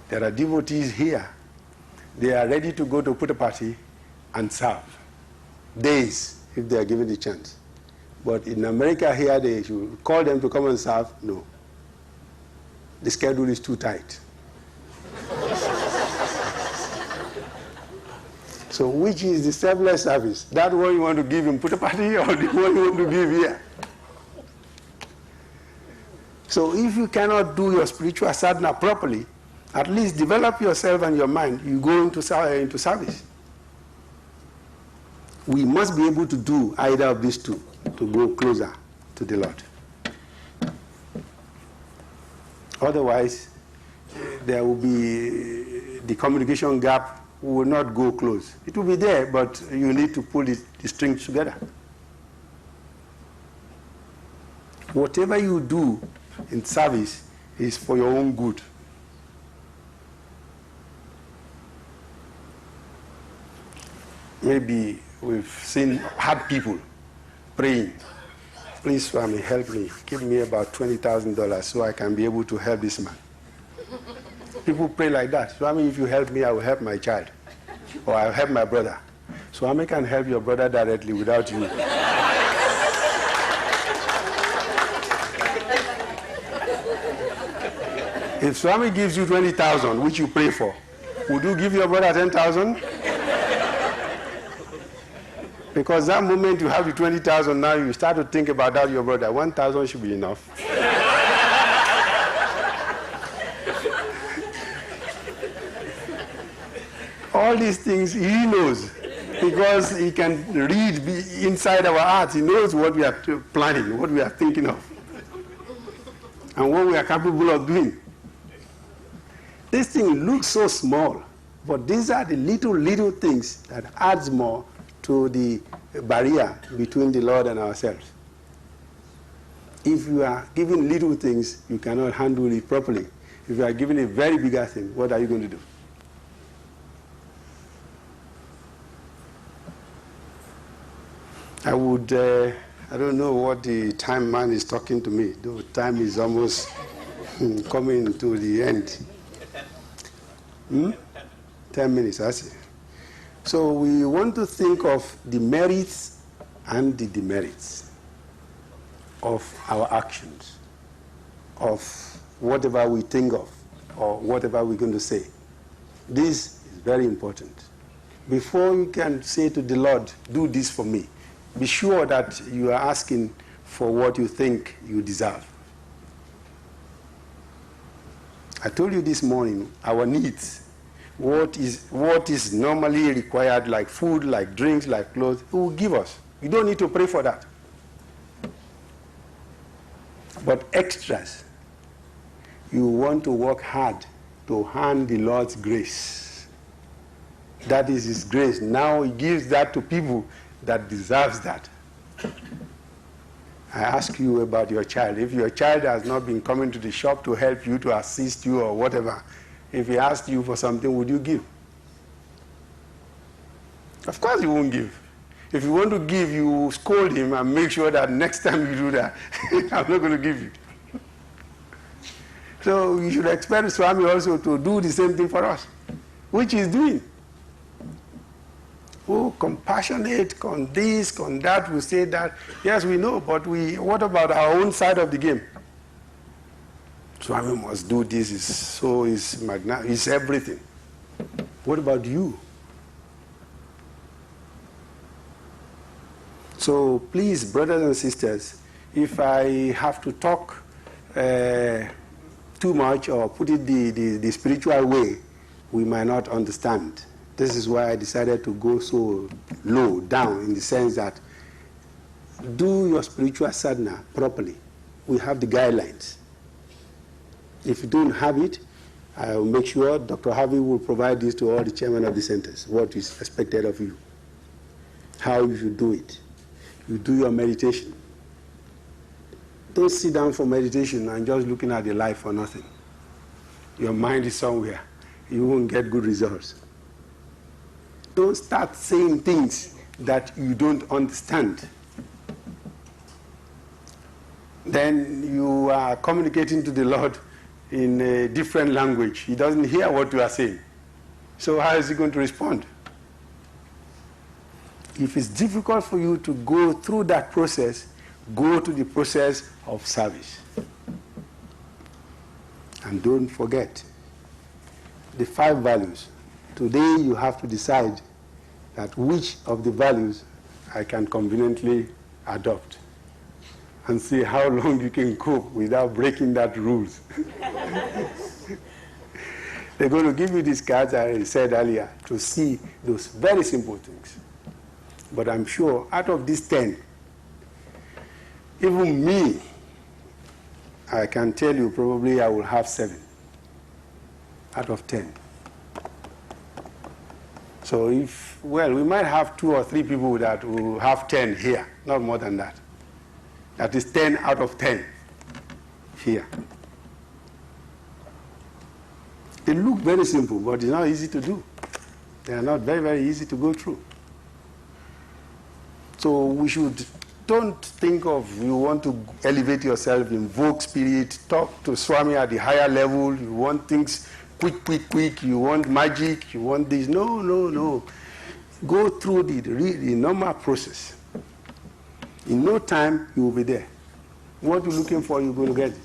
There are devotees here. They are ready to go to Puttapati and serve. Days, if they are given the chance. But in America here, they should call them to come and serve. No. The schedule is too tight. So which is the selfless service? That one you want to give in Puttapati or the one you want to give here? So if you cannot do your spiritual sadhana properly, at least develop yourself and your mind. You go into service. We must be able to do either of these two to go closer to the Lord. Otherwise, there will be the communication gap will not go close. It will be there, but you need to pull the strings together. Whatever you do in service is for your own good. Maybe we've had people praying, please Swami, help me, give me about $20,000 so I can be able to help this man. People pray like that. Swami, if you help me, I will help my child. Or I will help my brother. Swami can help your brother directly without you. If Swami gives you 20,000, which you pray for, would you give your brother 10,000? Because that moment you have the 20,000, now you start to think about that, your brother. 1,000 should be enough. All these things he knows because he can read inside our hearts. He knows what we are planning, what we are thinking of, and what we are capable of doing. This thing looks so small, but these are the little things that adds more to the barrier between the Lord and ourselves. If you are given little things, you cannot handle it properly. If you are given a very bigger thing, what are you going to do? I don't know what the time man is talking to me. The time is almost coming to the end. 10 minutes, I see. So we want to think of the merits and the demerits of our actions, of whatever we think of, or whatever we're going to say. This is very important. Before you can say to the Lord, do this for me, be sure that you are asking for what you think you deserve. I told you this morning, our needs, what is normally required, like food, like drinks, like clothes, He will give us. You don't need to pray for that. But extras, you want to work hard to earn the Lord's grace. That is His grace. Now He gives that to people that deserves that. I ask you about your child. If your child has not been coming to the shop to help you, to assist you or whatever, if he asked you for something, would you give? Of course you won't give. If you want to give, you scold him and make sure that next time you do that, I'm not going to give you. So you should expect Swami also to do the same thing for us, which he's doing. Oh, compassionate, con this, con that, we say that. Yes, we know, but what about our own side of the game? Swami must do this, is everything. What about you? So please, brothers and sisters, if I have to talk too much or put it the spiritual way, we might not understand. This is why I decided to go so low down, in the sense that do your spiritual sadhana properly. We have the guidelines. If you don't have it, I will make sure Dr. Harvey will provide this to all the chairmen of the centers, what is expected of you, how you should do it. You do your meditation. Don't sit down for meditation and just looking at the life for nothing. Your mind is somewhere. You won't get good results. Don't start saying things that you don't understand. Then you are communicating to the Lord in a different language. He doesn't hear what you are saying. So how is he going to respond? If it's difficult for you to go through that process, go to the process of service. And don't forget the 5 values. Today you have to decide that which of the values I can conveniently adopt, and see how long you can cope without breaking that rules. They're going to give you these cards, I said earlier, to see those very simple things. But I'm sure out of these 10, even me, I can tell you probably I will have 7 out of 10. So we might have 2 or 3 people that will have 10 here, not more than that. That is 10 out of 10 here. They look very simple, but it's not easy to do. They are not very, very easy to go through. So don't think of you want to elevate yourself, invoke spirit, talk to Swami at the higher level, you want things quick, you want magic, you want this. No. Go through the normal process. In no time, you will be there. What you're looking for, you're going to get it.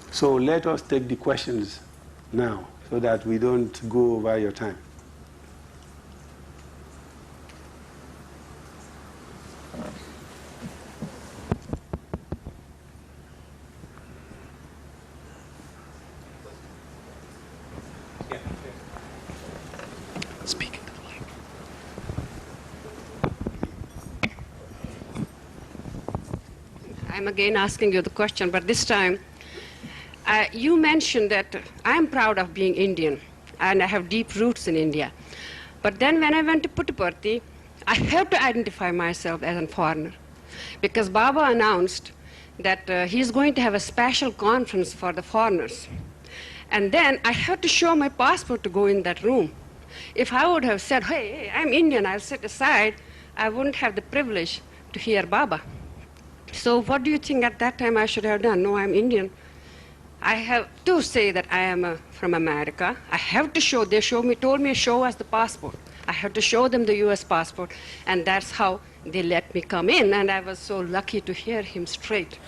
So let us take the questions now, so that we don't go over your time. Speak into the mic. I'm again asking you the question, but this time, you mentioned that I'm proud of being Indian, and I have deep roots in India. But then when I went to Puttaparthi, I have to identify myself as a foreigner, because Baba announced that he's going to have a special conference for the foreigners. And then I had to show my passport to go in that room. If I would have said, hey, I'm Indian, I'll sit aside, I wouldn't have the privilege to hear Baba. So what do you think at that time I should have done? No, I'm Indian. I have to say that I am from America. I have to show, told me show us the passport. I have to show them the US passport, and that's how they let me come in, and I was so lucky to hear him straight.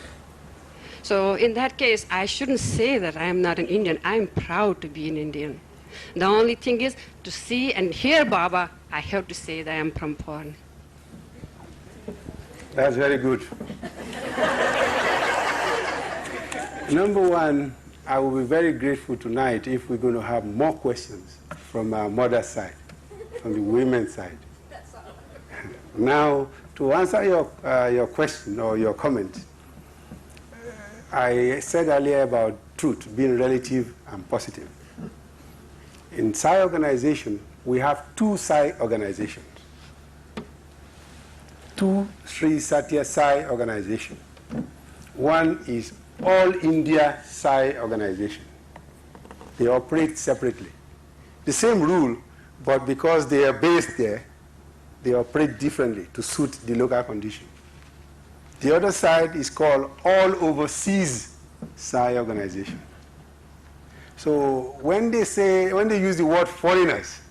So in that case, I shouldn't say that I am not an Indian. I am proud to be an Indian. The only thing is, to see and hear Baba, I have to say that I am from foreign. That's very good. Number one, I will be very grateful tonight if we're going to have more questions from our mother's side, from the women's side. Now, to answer your question or your comment, I said earlier about truth being relative and positive. In Sai organization, we have two Sai organizations. Two Sri Satya Sai organizations. One is All India Sai organization. They operate separately. The same rule, but because they are based there, they operate differently to suit the local condition. The other side is called All Overseas Sai organization. So when they use the word foreigners,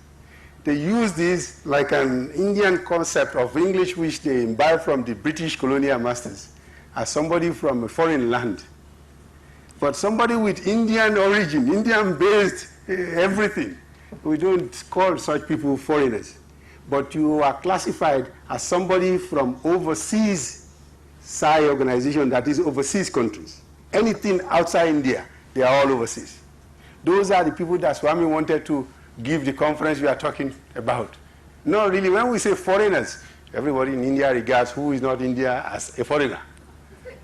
they use this like an Indian concept of English which they imbibed from the British colonial masters as somebody from a foreign land. But somebody with Indian origin, Indian-based everything, we don't call such people foreigners. But you are classified as somebody from overseas Sai organization, that is overseas countries. Anything outside India, they are all overseas. Those are the people that Swami wanted to give the conference we are talking about. No, really, when we say foreigners, everybody in India regards who is not India as a foreigner.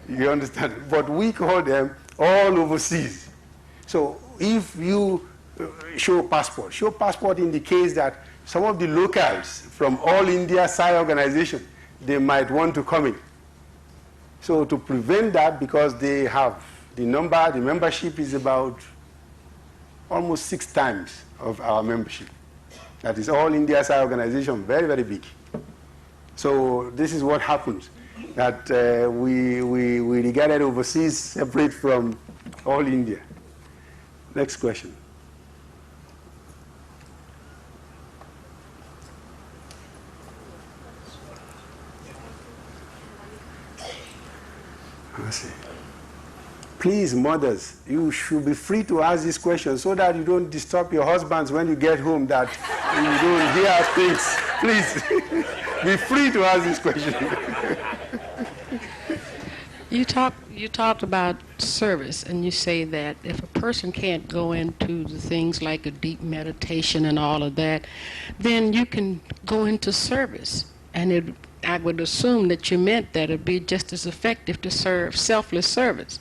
You understand? But we call them all overseas. So if you show passport indicates that some of the locals from All India Sai organization, they might want to come in. So to prevent that, because they have the membership is about almost 6 times of our membership. That is All India Sai organization, very, very big. So this is what happens, that we regarded overseas separate from All India. Next question. Let's see. Please, mothers, you should be free to ask this question so that you don't disturb your husbands when you get home, that you don't hear things. Please, be free to ask this question. You talked about service, and you say that if a person can't go into the things like a deep meditation and all of that, then you can go into service. And I would assume that you meant that it would be just as effective to serve selfless service.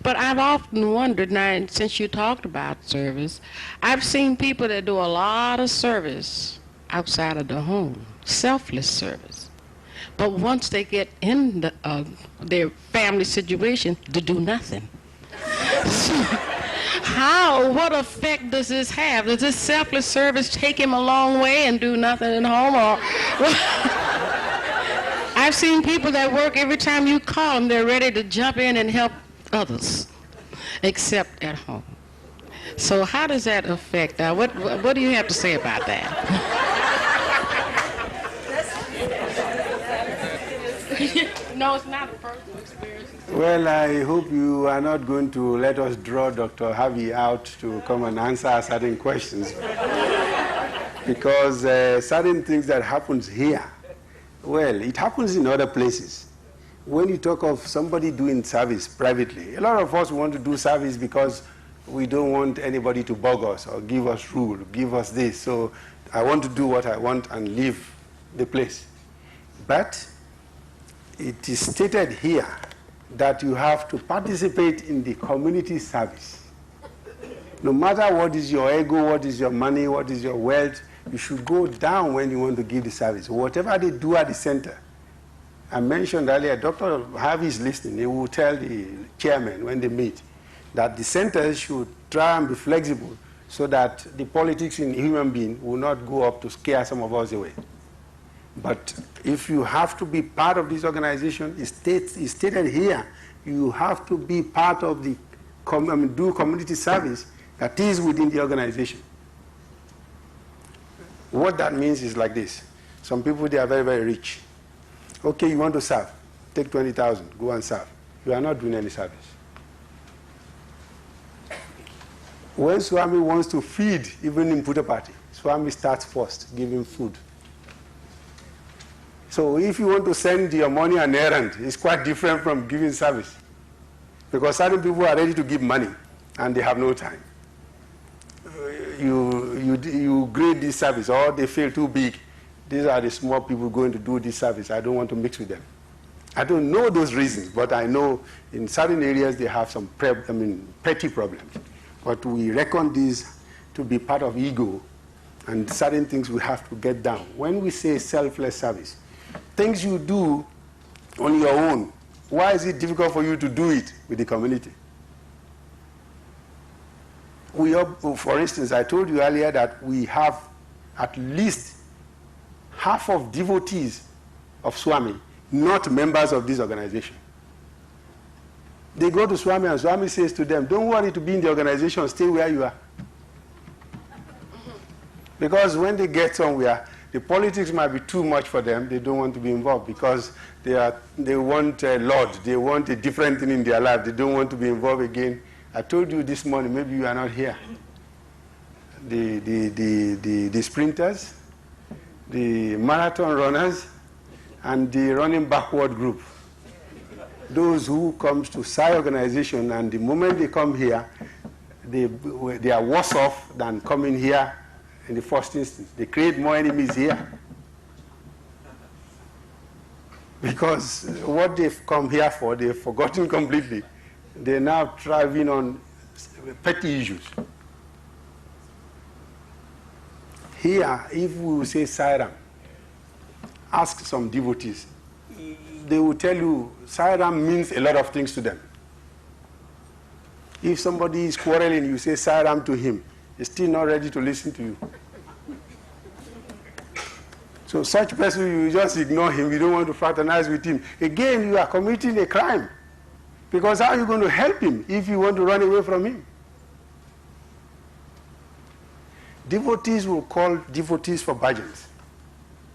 But I've often wondered, now since you talked about service, I've seen people that do a lot of service outside of the home, selfless service. But once they get in their family situation, to do nothing. So what effect does this have? Does this selfless service take him a long way and do nothing at home? Or I've seen people that work every time you call them, they're ready to jump in and help others, except at home. So how does that affect? What do you have to say about that? No, it's not a personal experience. Well, I hope you are not going to let us draw Dr. Harvey out to come and answer certain questions. Because certain things that happens here, well, it happens in other places. When you talk of somebody doing service privately, a lot of us want to do service because we don't want anybody to bug us or give us rule, give us this. So I want to do what I want and leave the place. But it is stated here that you have to participate in the community service. No matter what is your ego, what is your money, what is your wealth, you should go down when you want to give the service. Whatever they do at the center. I mentioned earlier, Dr. Harvey is listening. He will tell the chairman when they meet that the centers should try and be flexible so that the politics in human being will not go up to scare some of us away. But if you have to be part of this organization, it's stated here, you have to be part of the do community service that is within the organization. What that means is like this. Some people, they are very, very rich. Okay, you want to serve. Take 20,000, go and serve. You are not doing any service. When Swami wants to feed, even in Puta Party, Swami starts first, giving food. So if you want to send your money on errand, it's quite different from giving service. Because certain people are ready to give money, and they have no time. You grade this service, or they feel too big. These are the small people going to do this service. I don't want to mix with them. I don't know those reasons, but I know in certain areas they have some petty problems. But we reckon these to be part of ego, and certain things we have to get down. When we say selfless service, things you do on your own, why is it difficult for you to do it with the community? For instance, I told you earlier that we have at least half of devotees of Swami not members of this organization. They go to Swami and Swami says to them, don't worry to be in the organization, stay where you are. Because when they get somewhere, the politics might be too much for them. They don't want to be involved because they want a Lord. They want a different thing in their life. They don't want to be involved again. I told you this morning, maybe you are not here. The sprinters, the marathon runners, and the running backward group. Those who comes to Sai organization, and the moment they come here, they are worse off than coming here in the first instance. They create more enemies here. Because what they've come here for, they've forgotten completely. They're now thriving on petty issues. Here, if we say Sairam, ask some devotees. They will tell you Sairam means a lot of things to them. If somebody is quarreling, you say Sairam to him, he's still not ready to listen to you. So such person, you just ignore him, you don't want to fraternize with him. Again, you are committing a crime. Because how are you going to help him if you want to run away from him? Devotees will call devotees for bhajans.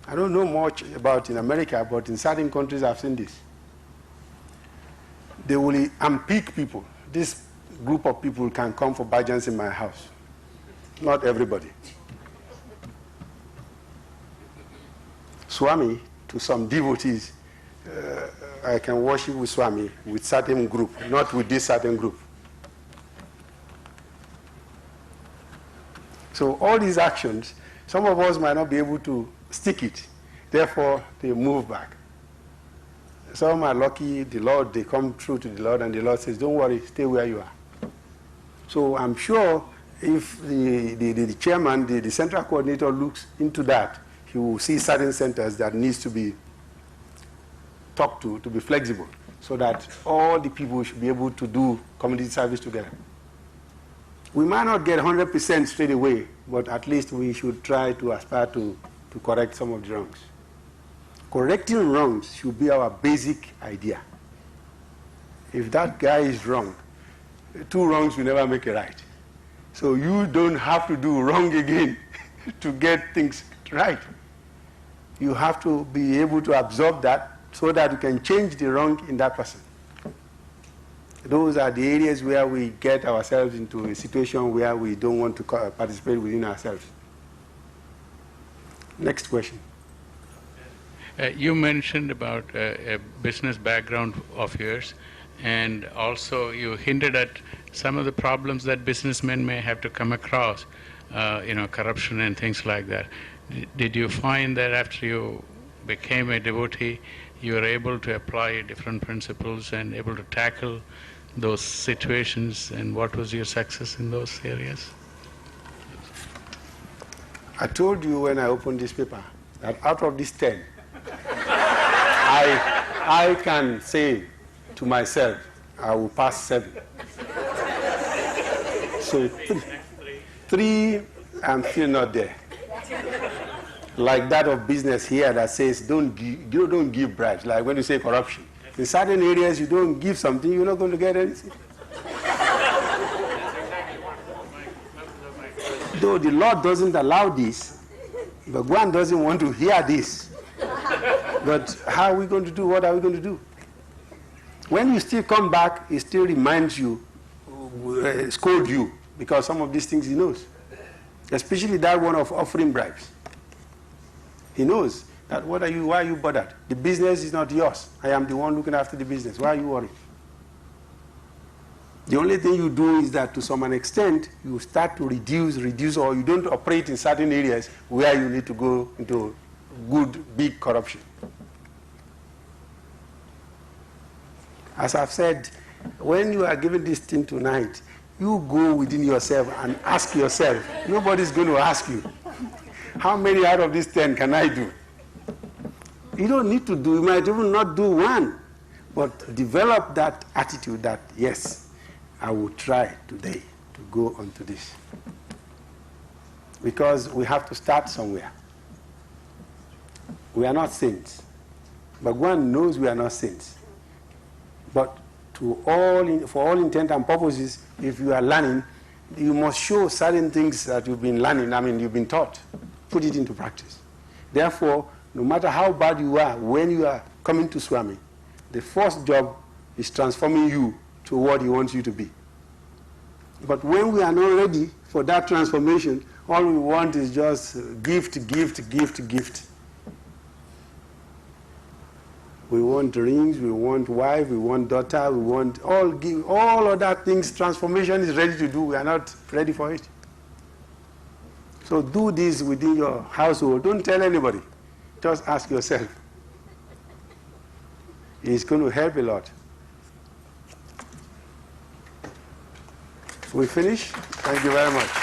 I don't know much about in America, but in certain countries I've seen this. They will unpick people. This group of people can come for bhajans in my house. Not everybody. Swami, to some devotees, I can worship with Swami with certain group, not with this certain group. So all these actions, some of us might not be able to stick it. Therefore, they move back. Some are lucky, the Lord, they come through to the Lord, and the Lord says, don't worry, stay where you are. So I'm sure if the chairman, the central coordinator looks into that, he will see certain centers that needs to be talked to be flexible, so that all the people should be able to do community service together. We might not get 100% straight away, but at least we should try to aspire to correct some of the wrongs. Correcting wrongs should be our basic idea. If that guy is wrong, 2 wrongs will never make a right. So you don't have to do wrong again to get things right. You have to be able to absorb that so that you can change the wrong in that person. Those are the areas where we get ourselves into a situation where we don't want to participate within ourselves. Next question. You mentioned about a business background of yours, and also you hinted at some of the problems that businessmen may have to come across, corruption and things like that. Did you find that after you became a devotee, you were able to apply different principles and able to tackle those situations, and what was your success in those areas? I told you when I opened this paper that out of these 10, I can say to myself, I will pass 7. So 3, I'm still not there. Like that of business here that says don't give bribes, like when you say corruption. In certain areas, you don't give something, you're not going to get anything. though the Lord doesn't allow this, Bhagwan doesn't want to hear this. But how are we going to do? What are we going to do? When you still come back, he still reminds you, scold you, because some of these things he knows. Especially that one of offering bribes. He knows that why are you bothered? The business is not yours. I am the one looking after the business. Why are you worried? The only thing you do is that to some extent, you start to reduce, or you don't operate in certain areas where you need to go into good, big corruption. As I've said, when you are given this thing tonight, you go within yourself and ask yourself. Nobody's going to ask you, how many out of these 10 can I do? You don't need to do, you might even not do one, but develop that attitude that, yes, I will try today to go on to this. Because we have to start somewhere. We are not saints. Bhagwan knows we are not saints. But for all intent and purposes, if you are learning, you must show certain things that you've been learning, you've been taught. Put it into practice. Therefore, no matter how bad you are, when you are coming to Swami, the first job is transforming you to what he wants you to be. But when we are not ready for that transformation, all we want is just gift. We want rings, we want wife, we want daughter, we want all other things. Transformation is ready to do. We are not ready for it. So do this within your household. Don't tell anybody. Just ask yourself. It's going to help a lot. We finish? Thank you very much.